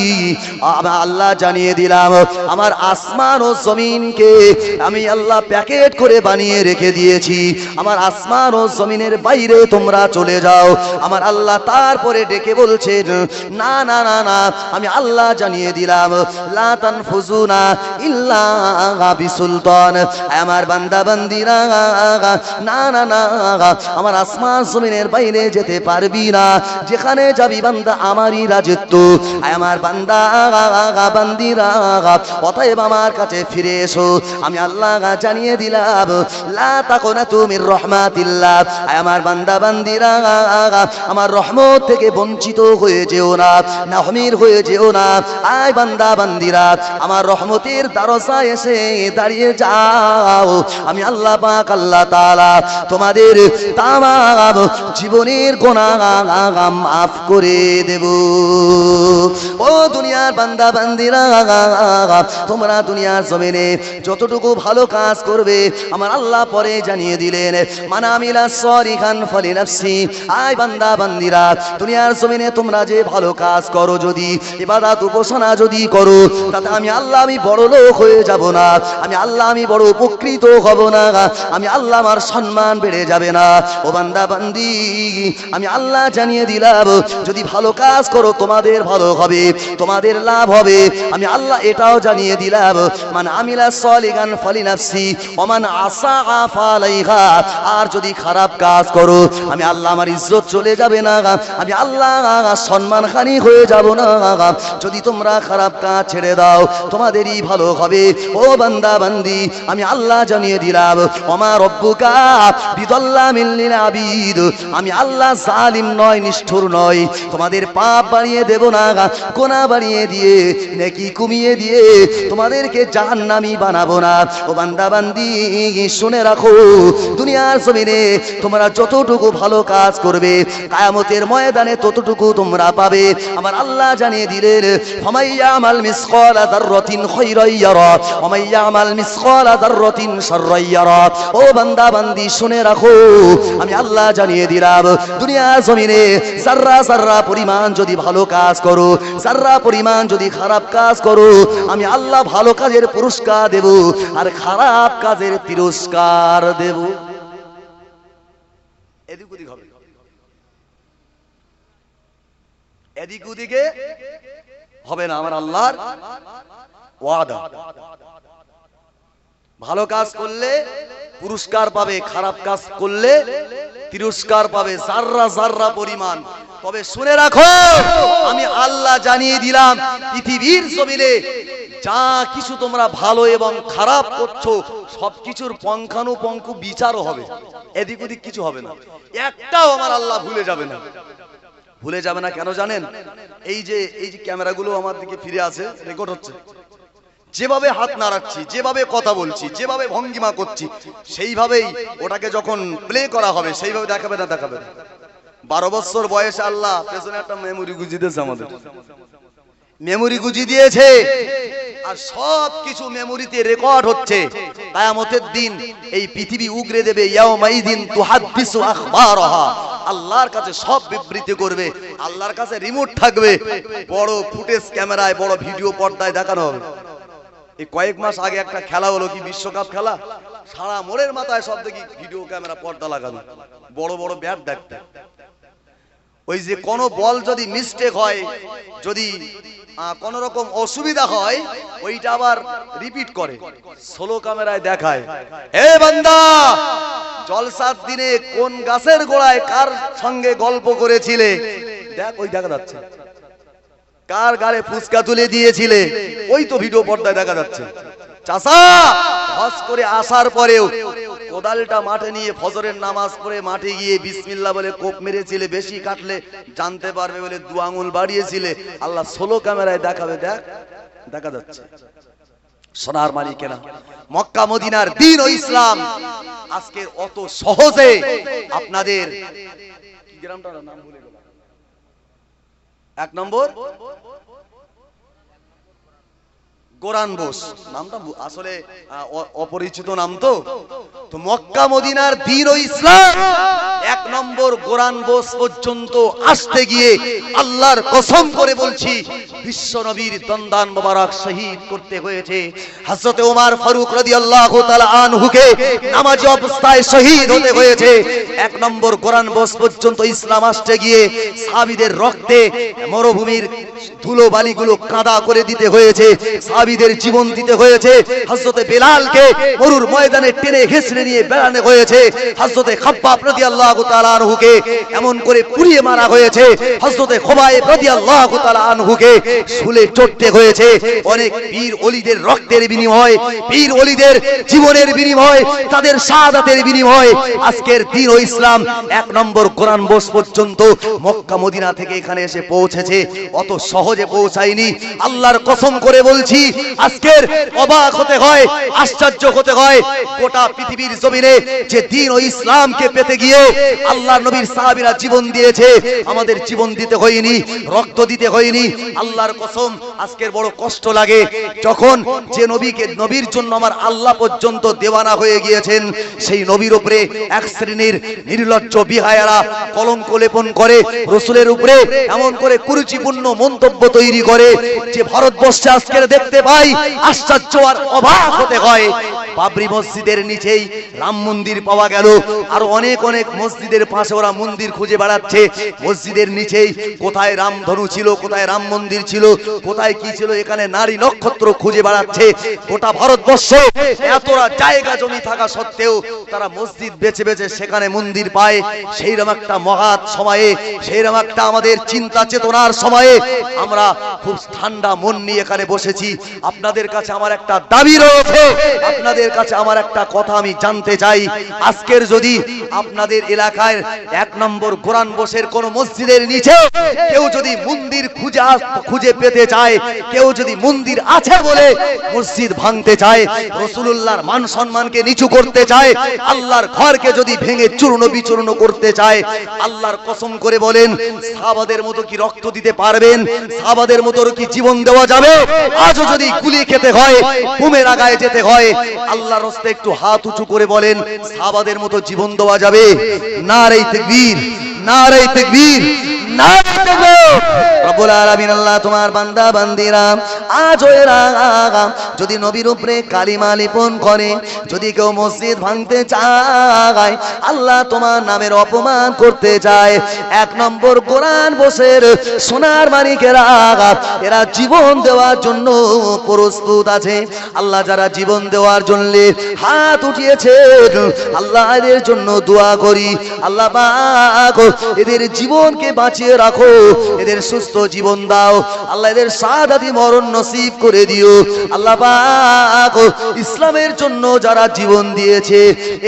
আমি আল্লাহ জানিয়ে দিলাম, আমার আসমান ও জমিনকে গুলোকে আমি আল্লাহ প্যাকেট করে বানিয়ে রেখে দিয়েছি। আমার আসমান ও জমিনের বাইরে তোমরা চলে যাও। আমার আল্লাহ তারপরে ডেকে বলছেন, না না না না, আমি আল্লাহ জানিয়ে দিলাম, লা তানফুজুনা ইল্লা বিসুলতান। আমার বান্দা বান্দিরা, না না না, আমার আসমান জমিনের বাইরে যেতে পারবি না। যেখানে যাবি বান্দা আমারই রাজত্ব। আমার বান্দা বান্দিরা, অতএব আমার কাছে ফিরে এসো। আমি আল্লাহ জানিয়ে দিলাম, লা তাকুনাতু মির রাহমাতিল্লাহ। আমার বান্দা বান্দিরা, আমার রহমত থেকে বঞ্চিত হয়ে যেও না, নাহমির হয়ে যেও না। আয় বান্দা বান্দিরা, আমার রহমতের দরজায় এসে দাঁড়িয়ে যাও। আমি আল্লাহ পাক আল্লাহ তাআলা তোমাদের তামাম জীবনের গুনাহ মাফ করে দেব। ও দুনিয়ার বান্দা বান্দিরা, তোমরা দুনিয়ার জমিনে যতটুকু ভালো কাজ করবে আমার আল্লাহ পরে জানিয়ে দিলেন, মান আমিলা সলিহান ফালিনাফসি। আয় বান্দা বান্দিরা, দুনিয়ার জমিনে তোমরা যে ভালো কাজ করো, যদি ইবাদত উপাসনা যদি করো, তাতে আমি আল্লাহ আমি বড় লোক হয়ে যাব না, আমি আল্লাহ আমি বড় উপকৃত হব না, আমি আল্লাহ আমার সম্মান বেড়ে যাবে না। ও বান্দা বান্দি, আমি আল্লাহ জানিয়ে দিলাম, যদি ভালো কাজ করো তোমাদের ভালো হবে, তোমাদের লাভ হবে। আমি আল্লাহ এটাও জানিয়ে দিলাম, মান আমিলা সলিহান ফালিনাফসি ওয়া মান আসা ফালাইহা। আর যদি খারাপ কাজ করো, আমি আল্লাহ আমার ইজ্জত চলে যাবে না, আমি আল্লাহ সম্মানহানি হয়ে যাব না। যদি তোমরা খারাপ কাজ ছেড়ে দাও তোমাদেরই ভালো হবে। ও বান্দা বান্দি, আমি আল্লাহ জানিয়ে দিলাম, ওমা রব্বুকা বিযাল্লামিল লিল আবিদ। আমি আল্লাহ জালিম নয়, নিষ্ঠুর নয়। তোমাদের পাপ বাড়িয়ে দেব না, গুনাহ বাড়িয়ে দিয়ে নেকি কমিয়ে দিয়ে তোমাদেরকে জাহান্নামী বানাবো না। ও বান্দা বান্দি, শুনে রাখো, দুনিয়ার জমিনে তোমরা যতটুকু ভালো কাজ করবে কিয়ামতের ময়দানে ততটুকু তোমরা পাবে। আমার আল্লাহ জানিয়ে দিলেন, ফামাইয়ামাল মিসকালা যাররাতিন খায়রান ইয়ারা ওয়া মাইয়ামাল মিসকালা যাররাতিন শাররান ইয়ারা। ও বান্দা বান্দি, শুনে রাখো, আমি আল্লাহ জানিয়ে দিলাম, দুনিয়ার জমিনে যাররা যাররা পরিমাণ যদি ভালো কাজ করো, যাররা পরিমাণ যদি খারাপ কাজ করো, আমি আল্লাহ ভালো কাজের পুরস্কার দেব আর খারাপ কাজের তিরস্কার দেব। এদিক ওদিক হবে, এদিক ওদিকে হবে না। আমার আল্লাহর ওয়াদা, ভালো কাজ করলে পুরস্কার পাবে, খারাপ কাজ করলে তিরস্কার পাবে যাররা যাররা পরিমাণ। তবে শুনে রাখো, আমি আল্লাহ জানিয়ে দিলাম, পৃথিবীর জমিনে যা কিছু তোমরা ভালো এবং খারাপ করছো সবকিছুর পঙ্খানুপঙ্খ বিচারও হবে, এদিক ওদিক কিছু হবে না। একটাও আমার আল্লাহ ভুলে যাবে না, ভুলে যাবে না। কেন জানেন? এই যে ক্যামেরাগুলো আমার দিকে ফিরে আছে, রেকর্ড হচ্ছে। যেভাবে হাত নাড়াচ্ছি, যেভাবে কথা বলছি, যেভাবে ভঙ্গিমা করছি, সেইভাবেই ওটাকে যখন প্লে করা হবে সেইভাবে দেখাবে না, দেখাবে না। 12 বছর বয়সে আল্লাহ পেছনে একটা মেমোরি গুঁজি দিয়েছে, আমাদের মেমোরি গুঁজি দিয়েছে, আর সব কিছু মেমোরিতে রেকর্ড হচ্ছে। কিয়ামতের দিন এই পৃথিবী উগরে দেবে, ইয়াউমাইদিন তুহাদ্দিসু আখবারাহা। আল্লাহর কাছে সব বিবৃতি করবে, আল্লাহর কাছে রিমোট থাকবে, বড় ফুটেজ ক্যামেরায় বড় ভিডিও পর্দায় দেখানো হবে। এই কয়েক মাস আগে একটা খেলা হলো, কি বিশ্বকাপ খেলা, সারা মোড়ের মাথায় সব দেখি ভিডিও ক্যামেরা পর্দা লাগানো, বড় বড় ব্যাট দেখতে। ওই যে কোন বল যদি মিস্টেক হয়, যদি কোন রকম অসুবিধা হয়, ওইটা আবার রিপিট করে, স্লো ক্যামেরায় দেখায়। এ বান্দা, জলসার দিনে কোন গাছের গোড়ায় কার সঙ্গে গল্প করেছিলে, দেখ ওই দেখা যাচ্ছে। কার গালে ফুসকা তুলে দিয়েছিলে, ওই তো ভিডিও পর্দায় দেখা যাচ্ছে। চাচা হজ করে আসার পরেও কোদালটা মাঠে নিয়ে ফজরের নামাজ পড়ে মাঠে গিয়ে বিসমিল্লাহ বলে কোপ মেরেছিলে, বেশি কাটলে জানতে পারবে বলে 2 আঙ্গুল বাড়িয়েছিলে। আল্লাহ স্লো ক্যামেরায় দেখাবে, দেখ দেখা যাচ্ছে। সোনার মালিকেরা, মক্কা মদিনার দ্বীন ও ইসলাম আজকে অত সহজে আপনাদের কি গ্রামটার নাম ভুলে গেলাম, 1 নম্বর কোরআন বোস, নামটা আসলে অপরিচিত নাম। তো মক্কা মদিনার দ্বীন ও ইসলাম এক নম্বর কোরআন বোস পর্যন্ত আসতে গিয়ে আল্লাহর কসম করে বলছি বিশ্ব নবীর দন্দান মোবারক শহীদ করতে হয়েছে। হযরত ওমর ফারুক রাদিয়াল্লাহু তাআলা আনহুকে নামাজি অবস্থায় শহীদ হতে হয়েছে। এক নম্বর কোরআন বোস পর্যন্ত ইসলাম আসতে গিয়ে সাহাবীদের রক্তে মরুভূমির ধুলো বালিগুলো কাদা করে দিতে হয়েছে, সাহাবীদের জীবন দিতে হয়েছে। হযরত বেলালকে মরুর ময়দানে টেনে ঘেঁষড়ে নিয়ে বেড়ানো হয়েছে। হযরত খাব্বাব রাদিয়াল্লাহু তাআলা আনহুকে এমন করে পুড়িয়ে মারা হয়েছে। হযরত খুবাইব রাদিয়াল্লাহু তাআলা আনহুকে শুলে চড়তে হয়েছে। অনেক বীর ওলিদের রক্তের বিনিময়, বীর ওলিদের জীবনের বিনিময়, তাদের শাহাদাতের বিনিময় আজকের দিন ও ইসলাম এক নম্বর কোরআন বোস পর্যন্ত মক্কা মদিনা থেকে এখানে এসে পৌঁছেছে। অত সহজে পৌঁছায়নি। আল্লাহর কসম করে বলছি আজকের অবাক হতে হয়, আশ্চর্য হতে হয়। গোটা পৃথিবীর জমিনে যে দিন ও ইসলামকে পেতে গিয়ে আল্লাহর নবীর সাহাবীরা জীবন দিয়েছে, আমাদের জীবন দিতে হয়নি, রক্ত দিতে হয়নি। আল্লাহর কসম আজকের বড় কষ্ট লাগে যখন যে নবীর জন্য আমার আল্লাহ পর্যন্ত দেওয়ানা হয়ে গিয়েছেন, সেই নবীর উপরে এক শ্রেণীর নির্লজ্জ বিহায়ারা কলঙ্ক লেপন করে, রাসূলের উপরে এমন করে কুরুচিপূর্ণ মন্তব্য তৈরি করে যে ভারতবর্ষে আজকের দেখতে পাই। আশ্চর্য আর অবাক হতে হয়। বাবরি মসজিদের নিচেই রাম মন্দির পাওয়া গেল, আর অনেক অনেক মসজিদের পাশে ওরা মন্দির খুঁজে বেড়াচ্ছে। মসজিদের নিচেই কোথায় রামধনু ছিল, কোথায় রাম মন্দির ছিল, কোথায় কি ছিল, এখানে নারী নক্ষত্র খুঁজে বেড়াচ্ছে। গোটা ভারতবর্ষে এতটা জায়গা জমি থাকা সত্ত্বেও তারা মসজিদ বেছে বেছে সেখানে মন্দির পায়। সেইরকম একটা মহৎ সময়ে, সেইরকম একটা আমাদের চিন্তা চেতনার সময়ে আমরা খুব ঠান্ডা মন নিয়ে এখানে বসেছি। আপনাদের কাছে আমার একটা দাবি রয়েছে, আপনাদের কাছে আমার একটা কথা আমি জানতে চাই। আজকের যদি আপনাদের এলাকায় এক নম্বর কোরআন বোসের কোন মসজিদের নিচে কেউ যদি মন্দির খুঁজে পেতে চায়, কেউ যদি মন্দির আছে বলে মসজিদ ভাঙতে চায়, রাসূলুল্লাহর মান সম্মানকে নিচু করতে চায়, আল্লাহর ঘরকে যদি ভেঙে চূর্ণ বিচূর্ণ করতে চায়, আল্লাহর কসম করে বলেন সাহাবাদের মতো কি রক্ত দিতে পারবেন? সাহাবাদের মতো কি জীবন দেওয়া যাবে? আজও যদি গুলি খেতে হয়, বোমের আগায় যেতে হয়, আল্লাহর রাস্তায় একটু হাত উঁচু করে বলেন সাহাবাদের মতো জীবন দেওয়া যাবে? নারে তাকবীর, নারে তাকবীর, নারে তাকবীর। রব্বুল আলামিন আল্লাহ তোমার বান্দা বান্দিরা আজ এরা যদি নবীর উপরে কালিমা লিপন করে, যদি কেউ মসজিদ ভাঙতে চায়, আল্লাহ তোমার নামের অপমান করতে চায়, এক নম্বর কোরআন বসের সোনার মানিকেরা এরা জীবন দেওয়ার জন্য প্রস্তুত আছে। আল্লাহ যারা জীবন দেওয়ার জন্য হাত উঠিয়েছেন, আল্লাহ এদের জন্য দোয়া করি। আল্লাহ পাক এদের জীবনকে বাঁচিয়ে রাখো, এদের সুস্থ জীবন দাও। আল্লাহ এদের শাহাদাতি মরণ নসিব করে দিও। আল্লাহ পাক ইসলামের জন্য যারা জীবন দিয়েছে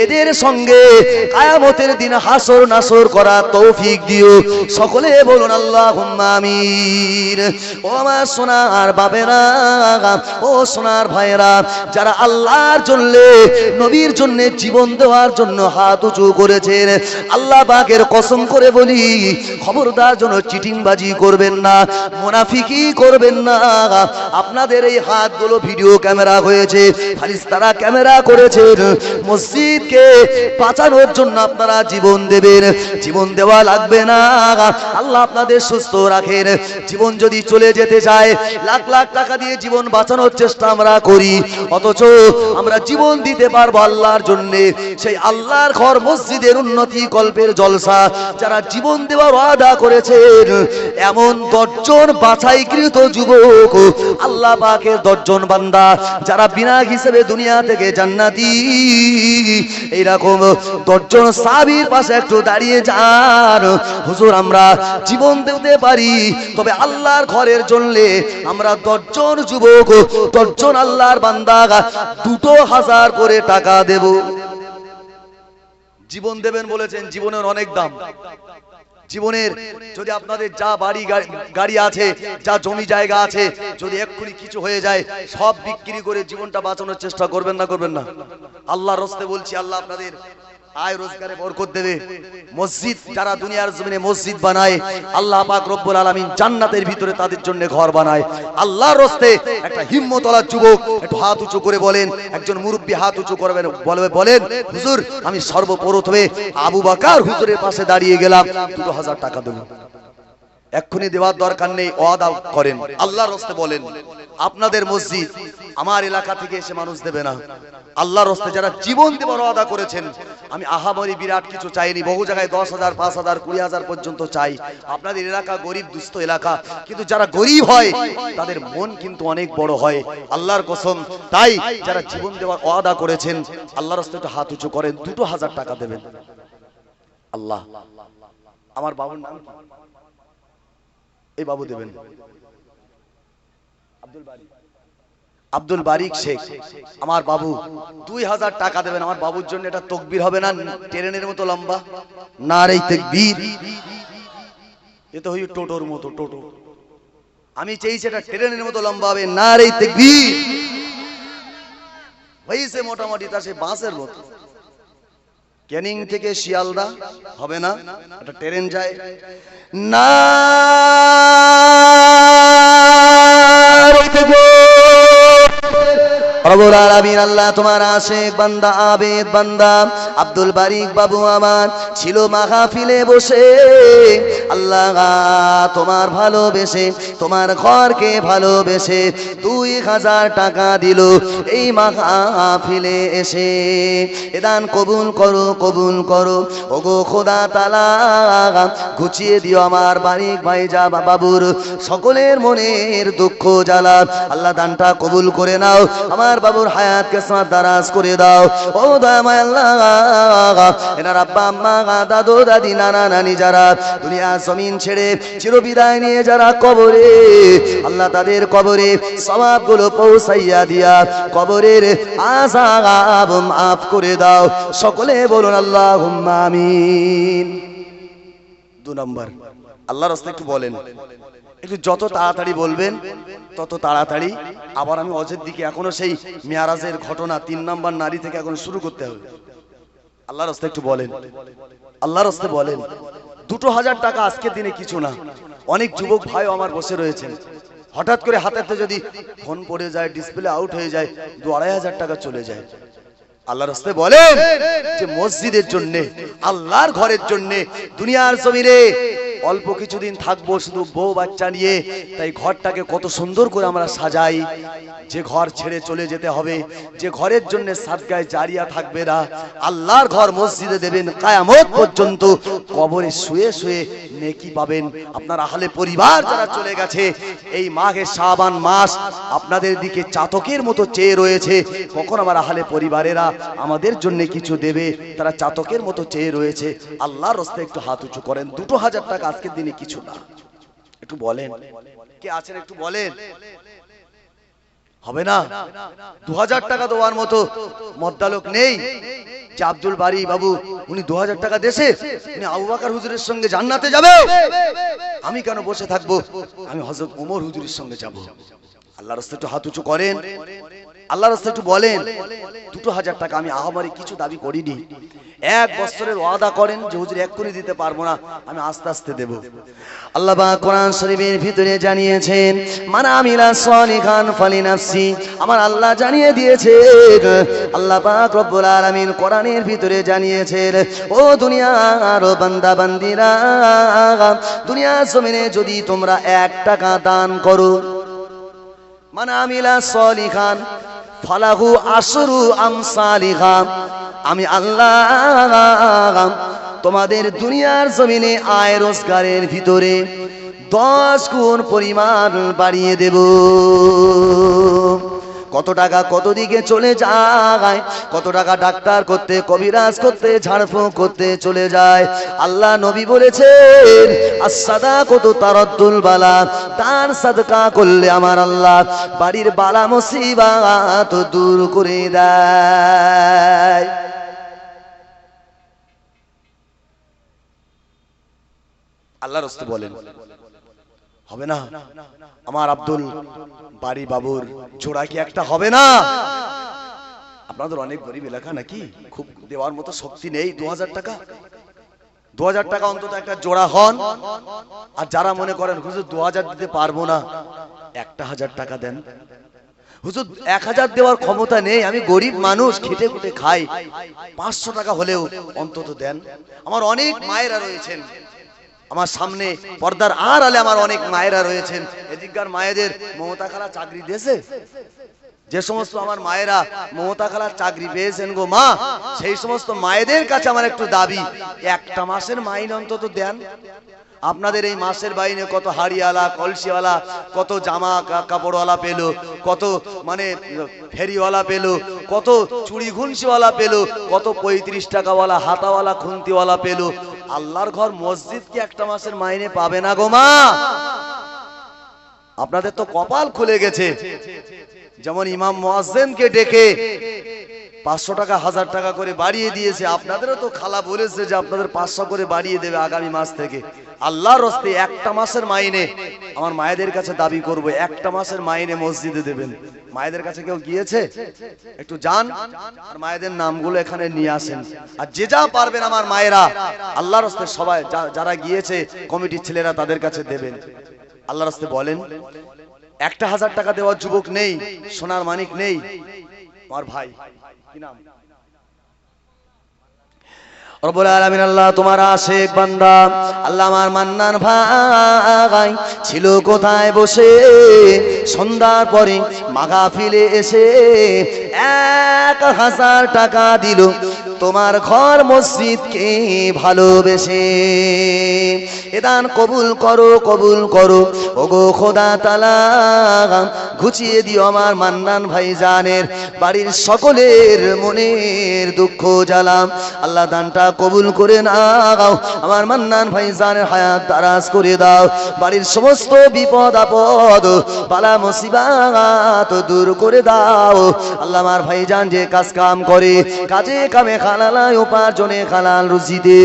এদের সঙ্গে কিয়ামতের দিন হাসর নাসর করা তৌফিক দিও। সকলে বলুন আল্লাহুম্মা আমিন। ও আমার সোনার বাবেরা, ও সোনার ভাইরা, যারা আল্লাহর জন্য নবীর জন্য জীবন দেওয়ার জন্য হাত উঁচু করেছেন, আল্লাহ পাকের কসম করে বলি খবরদার যেন চিটিংবাজি করবেন না, মুনাফিকি করবেন না। আপনাদের এই হাতগুলো ভিডিও ক্যামেরা হয়েছে, ফারিস্তারা ক্যামেরা করেছেন। মসজিদকে বাঁচানোর জন্য আপনারা জীবন দেবেন, জীবন দেওয়া লাগবে না। আল্লাহ আপনাদের সুস্থ রাখেন। জীবন যদি চলে যেতে চায়, লাখ লাখ টাকা দিয়ে জীবন বাঁচানোর চেষ্টা আমরা করি, অথচ আমরা জীবন দিতে পারবো আল্লাহর জন্য। সেই আল্লাহর ঘর মসজিদের উন্নতি কল্পের জলসা যারা জীবন দেওয়ার ওয়াদা করেছেন, এমন 10 জন বাছাইকৃত যুবক আল্লাহ পাকের 10 জন বান্দা যারা বিনা হিসেবে দুনিয়া থেকে জান্নাতি, এইরকম 10 জন সাহাবীর পাশে একটু দাঁড়িয়ে যান। হুজুর আমরা জীবন দিতে পারি, তবে আল্লাহর ঘরের জন্য আমরা 10 জন যুবক, 10 জন আল্লাহর বান্দা 2000 করে টাকা দেব। জীবন দেবেন বলেছেন, জীবনের অনেক দাম। জীবনের যদি আপনাদের যা বাড়ি গাড়ি আছে, যা জমি জায়গা আছে, যদি এক্ষুনি কিছু হয়ে যায়, সব বিক্রি করে জীবনটা বাঁচানোর চেষ্টা করবেন না? করবেন না? আল্লাহর রাস্তায় বলছি, আল্লাহ আপনাদের আয় রোজগারে বরকত দেবে। মসজিদ যারা দুনিয়ার জমিনে মসজিদ বানায়, আল্লাহ পাক রব্বুল আলামিন জান্নাতের ভিতরে তাদের জন্য ঘর বানায়। আল্লাহর রাস্তায় একটা হিম্মতওয়ালা যুবক একটু হাত উঁচু করে বলেন, একজন মুরব্বী হাত উঁচু করবেন, বলেন হুজুর আমি সর্বপ্রথমে আবু বকর হুজুরের পাশে দাঁড়িয়ে গেলাম, 2000 টাকা দেব। এক্ষুনি দেওয়ার দরকার নেই, ওয়াদা করেন, আল্লাহর রাস্তায় বলেন আপনাদের মসজিদ আমার এলাকা থেকে এসে মানুষ দেবে না। আল্লাহর রাস্তায় যারা জীবন দেবার ওয়াদা করেছেন, আমি আহামরি বিরাট কিছু চাইনি, বহু জায়গায় 10,000 5,000 20,000 পর্যন্ত চাই। আপনাদের এলাকা গরিব দুস্থ এলাকা, কিন্তু যারা গরিব হয় তাদের মন কিন্তু অনেক বড় হয়, আল্লাহর কসম। তাই যারা জীবন দেওয়ার ওয়াদা করেছেন আল্লাহর রাস্তায় একটু হাত উঁচু করেন, 2000 টাকা দেবেন। আল্লাহ, আমার বাবুর নাম কি? এই বাবু দেবেন, আব্দুল বারিক শেখ, আমার বাবু 2000 টাকা দেবেন। আমার বাবুর জন্য এটা তাকবীর হবে না ট্রেনের মতো লম্বা? নারে তাকবীর। এ তো হই টোটোর মতো, টোটো। আমি চাইছি এটা ট্রেনের মতো লম্বা হবে, নারে তাকবীর। হইছে মোটামুটি তা সে বাসের মতো। ক্যানিং থেকে শিয়ালদা হবে না, এটা ট্রেন যায়। নারে তাকবীর। রব্বুল আলামিন, আল্লাহ তোমার আশিক বান্দা, আবেদ বান্দা আব্দুল বারিক বাবু আমার ছিল মাহফিলে বসে। আল্লাহ তোমার ভালোবেসে, তোমার ঘরকে ভালোবেসে 2000 টাকা দিল এই মাহফিলে এসে। এদান কবুল করো, কবুল করো ওগো খোদা তাআলা, ঘুচিয়ে দিও আমার বারিক ভাই যা বাবুর সকলের মনের দুঃখ জ্বালা। আল্লাহ দানটা কবুল করে নাও, আমার বাবুর হায়াতকে দারাজ করে দাও। ও দয়াময় আল্লাহ, এনার আব্বা আম্মা দাদু দাদি নানা নানি যারা দুনিয়া জমিন ছেড়ে চিরবিদায় নিয়ে যারা কবরে, আল্লাহ তাদের কবরে সওয়াবগুলো পৌঁছাইয়া দিয়া কবরের আযাব মাফ করে দাও। সকলে বলুন আল্লাহুম্মা আমিন। 2 নম্বর আল্লাহর রাস্তায় একটু বলেন, একটু যত তাড়াতাড়ি বলবেন তত তাড়াতাড়ি। আবার আমি অজের দিকে এখনো সেই মেয়ারাজের ঘটনা 3 নম্বর নারী থেকে এখন শুরু করতে হবে। আল্লাহর রাস্তায় একটু বলেন, আল্লাহর রাস্তায় বলেন। 2000 টাকা আজকের দিনে কিছু না। অনেক যুবক ভাই আমার বসে রয়েছেন, হঠাৎ করে হাতেতে যদি ফোন পড়ে যায়, ডিসপ্লে আউট হয়ে যায়, 2-2.5 টাকা চলে যায়। আল্লাহর রাস্তায় বলেন যে মসজিদের জন্য, আল্লাহর ঘরের জন্য দুনিয়ার জমিনে অল্প কিছুদিন থাকবো শুধু বউ বাচ্চা নিয়ে, তাই ঘরটাকে কত সুন্দর করে আমরা সাজাই। যে ঘর ছেড়ে চলে যেতে হবে, যে ঘরের জন্য সাদগায়ে জারিয়া থাকবে না, আল্লাহর ঘর মসজিদে দেবেন, কিয়ামত পর্যন্ত কবরে শুয়ে শুয়ে নেকি পাবেন। আপনার আহলে পরিবার যারা চলে গেছে, এই মাঘে শাবান মাস আপনাদের দিকে চাতকের মতো চেয়ে রয়েছে, কখন আমার আহলে পরিবারেরা আমাদের জন্য কিছু দেবে, তারা চাতকের মতো চেয়ে রয়েছে। আল্লাহর রাস্তায় একটু হাত উঁচু করেন। 2000 টাকা আজকের দিনে কিছু না, একটু বলেন কে আছেন, একটু বলেন। হবে না? 2000 টাকা দেওয়ার মতো মদ্দালোক নেই যে আব্দুল বারি বাবু উনি 2000 টাকা দেশে উনি আবু বকর হুজুরের সঙ্গে জান্নাতে যাবে, আমি কেন বসে থাকবো, আমি হযরত ওমর হুজুরের সঙ্গে যাব। আল্লাহর রাস্তায় একটু হাত উঁচু করেন, আল্লাহর রাস্তায় একটু বলেন। 2000 টাকা আমি আহামরি কিছু দাবি করিনি। 1 বছরের ওয়াদা করেন যে হুজুর এক্ষুনি দিতে পারবো না, আমি আস্তে আস্তে দেব। আল্লাহ পাক কোরআন শরীফের ভিতরে জানিয়েছেন, মান আমিলা সালিহান ফালিনাফসি। আমার আল্লাহ জানিয়ে দিয়েছেন, আল্লাহ পাক রব্বুল আলামিন কোরআনের ভিতরে জানিয়েছেন, ও দুনিয়ার বান্দা বান্দিরা, দুনিয়া জমিনে যদি তোমরা 1 টাকা দান করো, মান আমিলা সালিহান ফালাহু আশরু আমসালিহা। আমি আল্লাহ তোমাদের দুনিয়ার জমিনে আয় রোজগারের ভিতরে 10 গুণ পরিমাণ বাড়িয়ে দেব। কত টাকা কত দিকে চলে যায়, কত টাকা ডাক্তার করতে, কবিরাজ করতে, ঝাড়ফুঁক করতে চলে যায়। আল্লাহ নবী বলেছেন, as-সাদাকাতু তারাদ্দুল বালা। দান সাদকা করলে আমার আল্লাহ বাড়ির বালা মুসিবাত দূর করে দেয়। আল্লাহর রাস্তায় বলেন, হবে না? আমার আব্দুল বারি বাবুর জোড়া কি একটা হবে না? আপনাদের অনেক গরিব এলাকা নাকি, খুব দেওয়ার মতো শক্তি নেই। 2000 টাকা, 2000 টাকা অন্তত একটা জোড়া হন। আর যারা মনে করেন হুজুর 2000 দিতে পারবো না, 1000 টাকা দেন। হুজুর 1000 দেওয়ার ক্ষমতা নেই, আমি গরিব মানুষ, খেটে খুটে খাই, 500 টাকা হলেও অন্তত দেন। আমার অনেক মায়েরা রয়েছেন আমার সামনে পর্দার আড়ালে, আমার অনেক মায়েরা রয়েছেন। এদিককার মায়েদের মমতা খালা চাকরি দিয়েছে, যে সমস্ত আমার মায়েরা মমতা খালার চাকরি পেয়েছেন গো মা, সেই সমস্ত মায়েদের কাছে আমার একটু দাবি, একটা মাসের মাইনে অন্তত দেন। আপনাদের এই মাসের বাইনে কত হাড়িওয়ালা, কলসিওয়ালা, কত জামা কাপড়ওয়ালা পেল, কত মানে ফেরিওয়ালা পেল, কত চুড়ি ঘুনসিওয়ালা পেল, কত 35 টাকাওয়ালা হাতাওয়ালা খুন্তিওয়ালা পেল। আল্লাহর ঘর মসজিদ কি একটা মাসের মাইনে পাবে না গো মা? আপনাদের তো কপাল খুলে গেছে। যেমন ইমাম মুয়াজ্জিনকে ডেকে 500 টাকা 1000 টাকা করে বাড়িয়ে দিয়েছে, আপনাদেরও তো খালা বলেছে যে আপনাদের 500 করে বাড়িয়ে দেবে আগামী মাস থেকে। আল্লাহর রাস্তে একটা মাসের মাইনে আমার মায়েদের কাছে দাবি করব, একটা মাসের মাইনে মসজিদে দেবেন। মায়েদের কাছে কেউ গিয়েছে? একটু যান আর মায়েদের নামগুলো এখানে নিয়ে আসেন। আর যে যা পারবেন আমার মায়েরা আল্লাহর রাস্তে সবাই যারা গিয়েছে কমিটির ছেলেরা তাদের কাছে দেবেন। আল্লাহর রাস্তে বলেন, 1000 টাকা দেওয়ার যুবক নেই, সোনার মানিক নেই? আমার ভাই কি নাম? রব্বুল আলামিন আল্লাহ তোমার আশিক বান্দা আল্লাহ আমার মান্নান ভাই ছিল কোথায় বসে, সন্ধ্যার পরে মাহফিলে এসে 1000 টাকা দিল তোমার ঘর মসজিদকে ভালোবেসে। এ দান কবুল করো, কবুল করো ওগো খোদা তাআলা, ঘুচিয়ে দিও আমার মান্নান ভাইজানের বাড়ির সকলের মনের দুঃখ জ্বালা। আল্লাহ দানটা কবুল করে নাও, আমার মান্নান ভাইজানের হায়াত দারাজ করে দাও, বাড়ির সমস্ত বিপদ আপদ বালা মুসিবাত দূর করে দাও। আল্লাহ আমার ভাইজান যে কাজ কাম করে, কাজে কামে হালাল উপার্জনে হালাল রুজিতে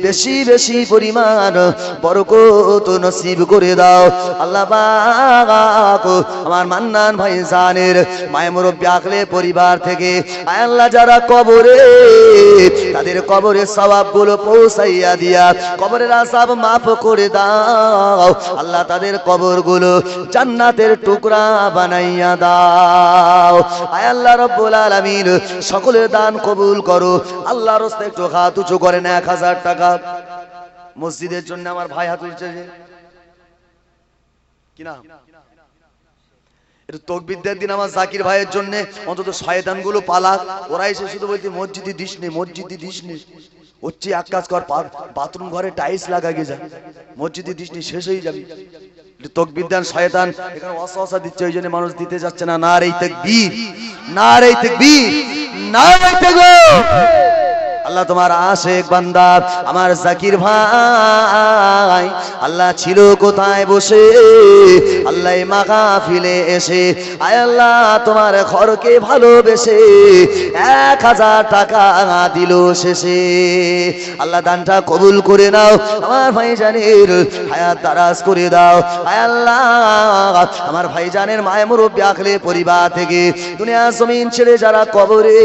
বেশি বেশি পরিমাণ বরকত নসিব করে দাও। আল্লাহ পাক আমার মান্নান ভাইজানের মায়ে মুরব্বি আখলে পরিবার থেকে আয় আল্লাহ যারা কবরে, তাদের কবরে সওয়াবগুলো পৌঁছাইয়া দিয়া কবরের আযাব মাফ করে দাও। আল্লাহ তাদের কবরগুলো জান্নাতের টুকরা বানাইয়া দাও। আয় আল্লাহ রব্বুল আলামিন সকলের দান কবুল করো। আল্লাহর রাস্তে একটু হাত উঁচু করেন। 1000 টাকা মসজিদের জন্য আমার ভাই হাত উঁচু কি না, একটু তাকবীর দেন দিন আমার জাকির ভাইয়ের জন্য। অন্তত শয়তানগুলো পালাক, ওরা এসে শুধু বলতে মসজিদে দিস নে, মসজিদে দিস নে। হচ্ছে এক কাজ কর, বাথরুম ঘরে টাইলস লাগাগে যা, মসজিদে দিস নে, শেষ হয়ে যাবি। একটু তাকবীর দেন। শয়তান এখানে ওয়াসওয়াসা দিচ্ছে, ওই জন্য মানুষ দিতে যাচ্ছে না। নারে তাকবীর, নারে তাকবীর, নারে তাকবীর। আল্লাহ তোমার আশিক বান্দা আমার জাকির ভাই আল্লাহ ছিল কোথায় বসে, আল্লাহ মাহফিলে এসে আয় আল্লাহ তোমার ঘরকে ভালোবেসে 1000 টাকা দিল শেষে। আল্লাহ দানটা কবুল করে নাও, আমার ভাইজানের হায়াত দারাজ করে দাও। আয় আল্লাহ আমার ভাইজানের মায়ে মুরব্বি আখলে পরিবার থেকে দুনিয়া জমিন ছেড়ে যারা কবরে,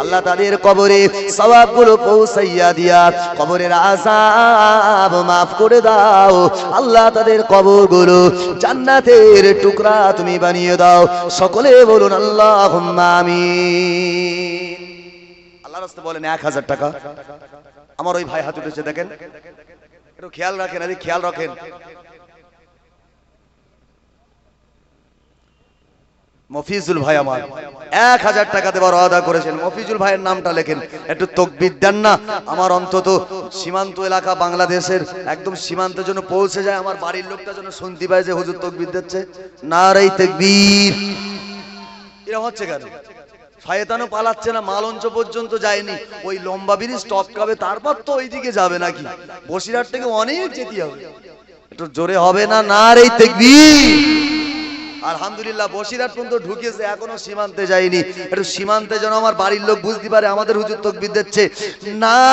আল্লাহ তাদের কবরে সওয়াব গুলো পৌঁছাইয়া দিয়া কবরের আযাব মাফ করে দাও। আল্লাহ তাদের কবরগুলো জান্নাতের টুকরা তুমি বানিয়ে দাও। সকলে বলুন আল্লাহুম্মা আমিন। আল্লাহর রাস্তে বলেন 1000 টাকা। আমার ওই ভাই হাত উঠেছে, দেখেন, একটু খেয়াল রাখেন, আরে খেয়াল রাখেন। মফিজুল ভাই আমার 1000 টাকা দেওয়ার ওয়াদা করেছেন। মফিজুল ভাইয়ের নামটা লেখেন, একটু তাকবীর দেন না। আমার অন্তত সীমান্ত এলাকা বাংলাদেশের একদম সীমান্তের জন্য পৌঁছে যায়, আমার বাড়ির লোকটা যেন শুনতে পায় যে হুজুর তাকবীর দিচ্ছে। নারে তাকবীর। এরা হচ্ছে কেন? শয়তানও পালাচ্ছে না, মালঞ্চ পর্যন্ত যায়নি, ওই লম্বা ব্রিজ টপকাবে, তারপর তো ওইদিকে যাবে নাকি, বসিরহাট থেকে অনেক যেতে হবে। একটু জোরে হবে না? নারে তাকবীর। আলহামদুলিল্লাহ বসিরহাট পর্যন্ত ঢুকেছে, এখনো সীমান্তে যায়নি। একটু সীমান্তে যেন আমার বাড়ির লোক বুঝতে পারে আমাদের হুজুর তাকবীর দিচ্ছে। নারে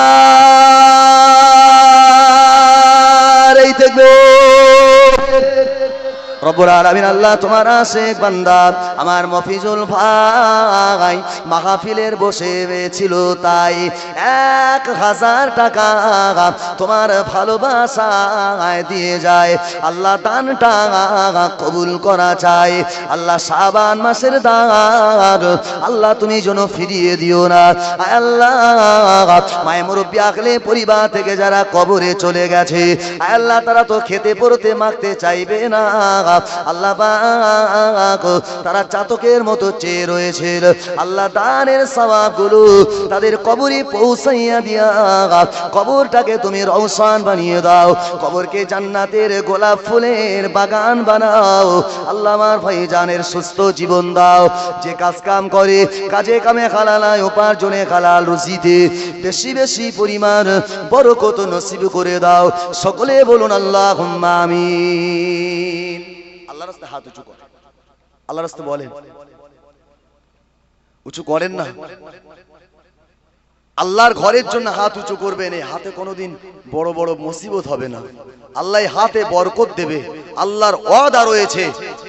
তাকবীর। রব্বুল আলামিন আল্লাহ তোমার আশিক বান্দা আমার মফিজুল ভাই মাহফিলের বসে ছিল তাই 1000 টাকা তোমার ভালোবাসায় দিয়ে যায়। আল্লাহ দানটা কবুল করা চাই। আল্লাহ শাবান মাসের দান আল্লাহ তুমি যেন ফিরিয়ে দিও না। আল্লাহ মায়ের মুরব্বি আখলে পরিবার থেকে যারা কবরে চলে গেছে আল্লাহ তারা তো খেতে পড়তে মাখতে চাইবে না। আল্লাহ পাক তারা চাতকের মতো চেয়ে রয়েছে। আল্লাহ দানের সওয়াবগুলো তাদের কবরে পৌঁছাইয়া দিয়া কবরটাকে তুমি রওশন বানিয়ে দাও, কবরকে জান্নাতের গোলাপ ফুলের বাগান বানাও। আল্লাহ আমার ভাইজানের সুস্থ জীবন দাও। যে কাজ কাম করে কাজে কামে হালাল উপার্জনে হালাল রুজিতে বেশি বেশি পরিমাণ বরকত নসিব করে দাও। সকলে বলুন আল্লাহুম্মা আমিন। আল্লাহর রাস্তায় হাত উঁচু করেন, আল্লাহর রাস্তায় বলেন, উঁচু করেন না। আল্লাহর ঘরের জন্য হাত উঁচু করবেন। এই হাতে কোনোদিন বড় বড় মুসিবত হবে না। আল্লাহ হাতে বরকত দেবে। আল্লাহর ওয়াদা রয়েছে,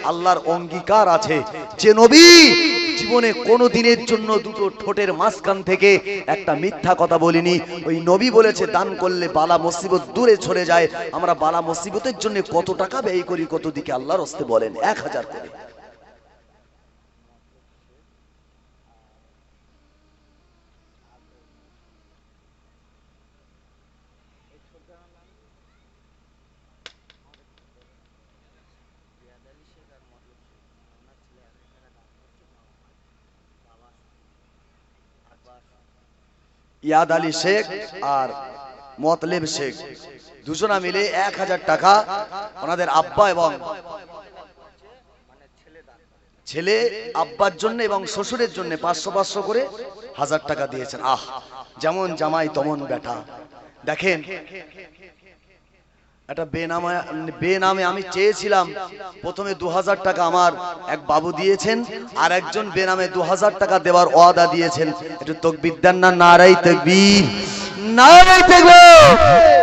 আল্লাহর অঙ্গীকার আছে। যে নবী জীবনে কোনো দিনের জন্য দুটো ঠোঁটের মাঝখান থেকে একটা মিথ্যা কথা বলিনি, ওই নবী বলেছে দান করলে বালা মুসিবত দূরে সরে যায়। আমরা বালা মুসিবতের জন্য কত টাকা ব্যয় করি, কত দিকে আল্লাহর রাস্তে বলেন 1000 করে। ইয়াদ আলী শেখ আর মতলেব শেখ দুজনা মিলে 1000 টাকা ওনাদের আব্বা এবং ছেলে আব্বার জন্য এবং শ্বশুরের জন্য 500 করে 1000 টাকা দিয়েছেন। আহ, যেমন জামাই তেমন বেটা। দেখেন একটা বেনামে আমি চেয়েছিলাম প্রথমে 2000 টাকা আমার এক বাবু দিয়েছেন, আর একজন বেনামে 2000 টাকা দেওয়ার ওয়াদা দিয়েছেন। একটু তাকবীর দেন না, নারায়ে তাকবীর, নারায়ে তাকবীর।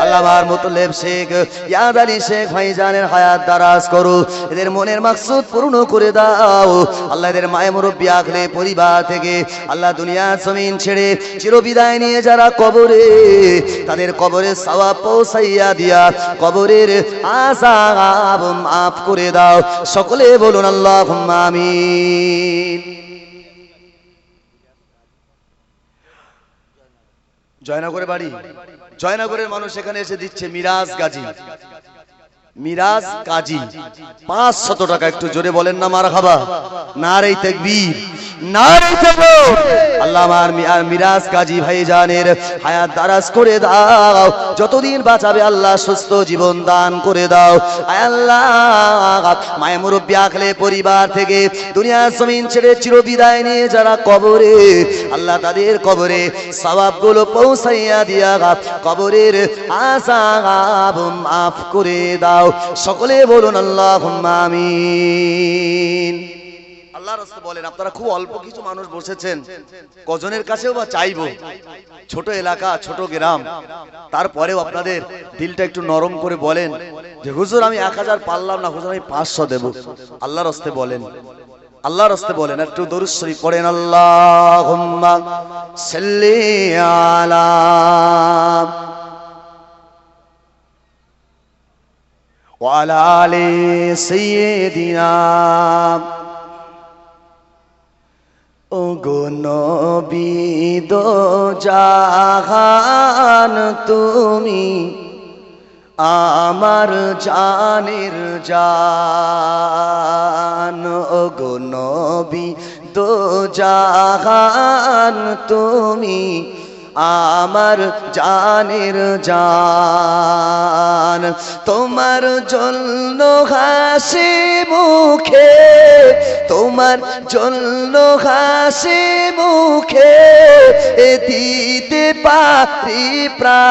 আল্লাহর মুতলেব শেখ ইয়াদ আলী শেখ ভাইজানের হায়াত দারাজ করো, এদের মনের মাকসুদ পূর্ণ করে দাও। আল্লাহ এদের মায়ের মুরব্বি আখলে পরিবার থেকে আল্লাহ দুনিয়া জমিন ছেড়ে চিরবিদায় নিয়ে যারা কবরে, তাদের কবরের সওয়াব পৌঁছাইয়া দিয়া কবরের আযাব মাফ করে দাও। সকলে বলুন আল্লাহুম্মা আমিন। জয়নগরে বাড়ি, জয়নগরের মানুষ এখানে এসে দিচ্ছে মিরাজ গাজী, মিরাজ কাজী 500 টাকা। একটু জোরে বলেন না মারহাবা, নারে তাকবীর, নারে তাকবীর। আল্লাহ আমার মিরাজ কাজী ভাইজানের হায়াত দারাজ করে দাও, যতদিন বাঁচাবে আল্লাহ সুস্থ জীবন দান করে দাও। আয় আল্লাহ মায়ের মুরব্বি আখলে পরিবার থেকে দুনিয়া জমিন ছেড়ে চিরবিদায় নিয়ে যারা কবরে, আল্লাহ তাদের কবরে সওয়াবগুলো পৌঁছাইয়া দিয়া কবরের আযাব মাফ করে দাও। সকলে বলুন আল্লাহুম্মা আমিন। আল্লাহর রাস্তায় বলেন। আপনারা খুব অল্প কিছু মানুষ বসেছেন, কজনের কাছেও বা চাইবো, ছোট এলাকা ছোট গ্রাম, তারপরেও আপনাদের দিলটা একটু নরম করে বলেন যে হুজুর আমি 1000 পারলাম না, হুজুর আমি 500 দেব। আল্লাহর রাস্তায় বলেন, আল্লাহর রাস্তায় বলেন। একটু দরুদ শরীফ পড়েন, আল্লাহুম্মা সাল্লি আলা ওয়ালা আলি সাইয়্যিদিনা। ও গো নবী দো জাহান তুমি আমার জানের জান। ও গো নবী দো জাহান তুমি আমার জানের জান। তোমার জন্য হাসি মুখে, তোমার জন্য হাসি মুখে দিতে পারি প্রাণ।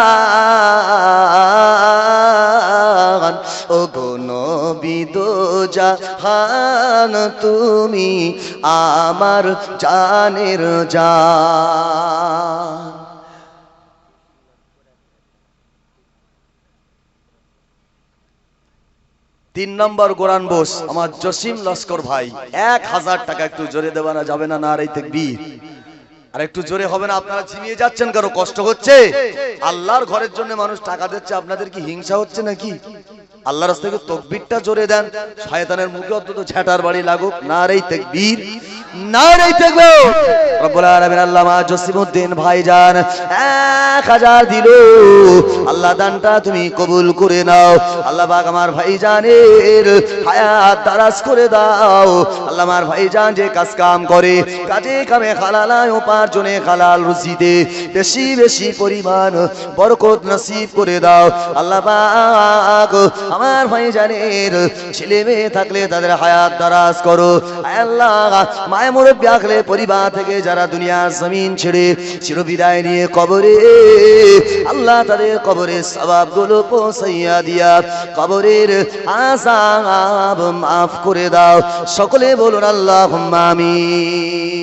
ও গো নবী দো জাহান তুমি আমার জানের জান। 3 নম্বর কোরআন বোস আমার জসিম লস্কর ভাই 1000 টাকা একটু জোরে দেওয়া যাবে না? নারে তাকবীর। আর একটু জোরে হবে না? আপনারা ঝিমিয়ে যাচ্ছেন, কারো কষ্ট হচ্ছে? আল্লাহর ঘরের জন্য মানুষ টাকা দিচ্ছে, আপনাদের কি হিংসা হচ্ছে নাকি? আল্লাহর রাস্তায় তাকবীরটা জোরে দেন, শয়তানের মুখে অন্তত ঝাঁটার বাড়ি লাগুক। নারে তাকবীর, নারে তাকবীর। রব্বুল আলামিন আল্লামা জসিমউদ্দিন ভাইজান 1000 দিল। আল্লাহ দানটা তুমি কবুল করে নাও। আল্লাহ পাক আমার ভাইজানের হায়াত দারাজ করে দাও। আল্লাহ আমার ভাইজান যে কাজ কাম করে, কাজে কামে হালালায় উপার্জনে হালাল রুজিতে বেশি বেশি পরিমাণ বরকত নসিব করে দাও। আল্লাহ পাক আমার ভাইজানের ছেলে মেয়ে থাকলে তাদের হায়াত দারাজ করো। আল্লাহ মায়ে মুরব্বি আখলে পরিবার থেকে যারা দুনিয়ার জমিন ছেড়ে চিরবিদায় নিয়ে কবরে, আল্লাহ তাদের কবরের সওয়াবগুলো পৌঁছাইয়া দিয়া কবরের আযাব মাফ করে দাও। সকলে বলুন আল্লাহুম্মা আমিন।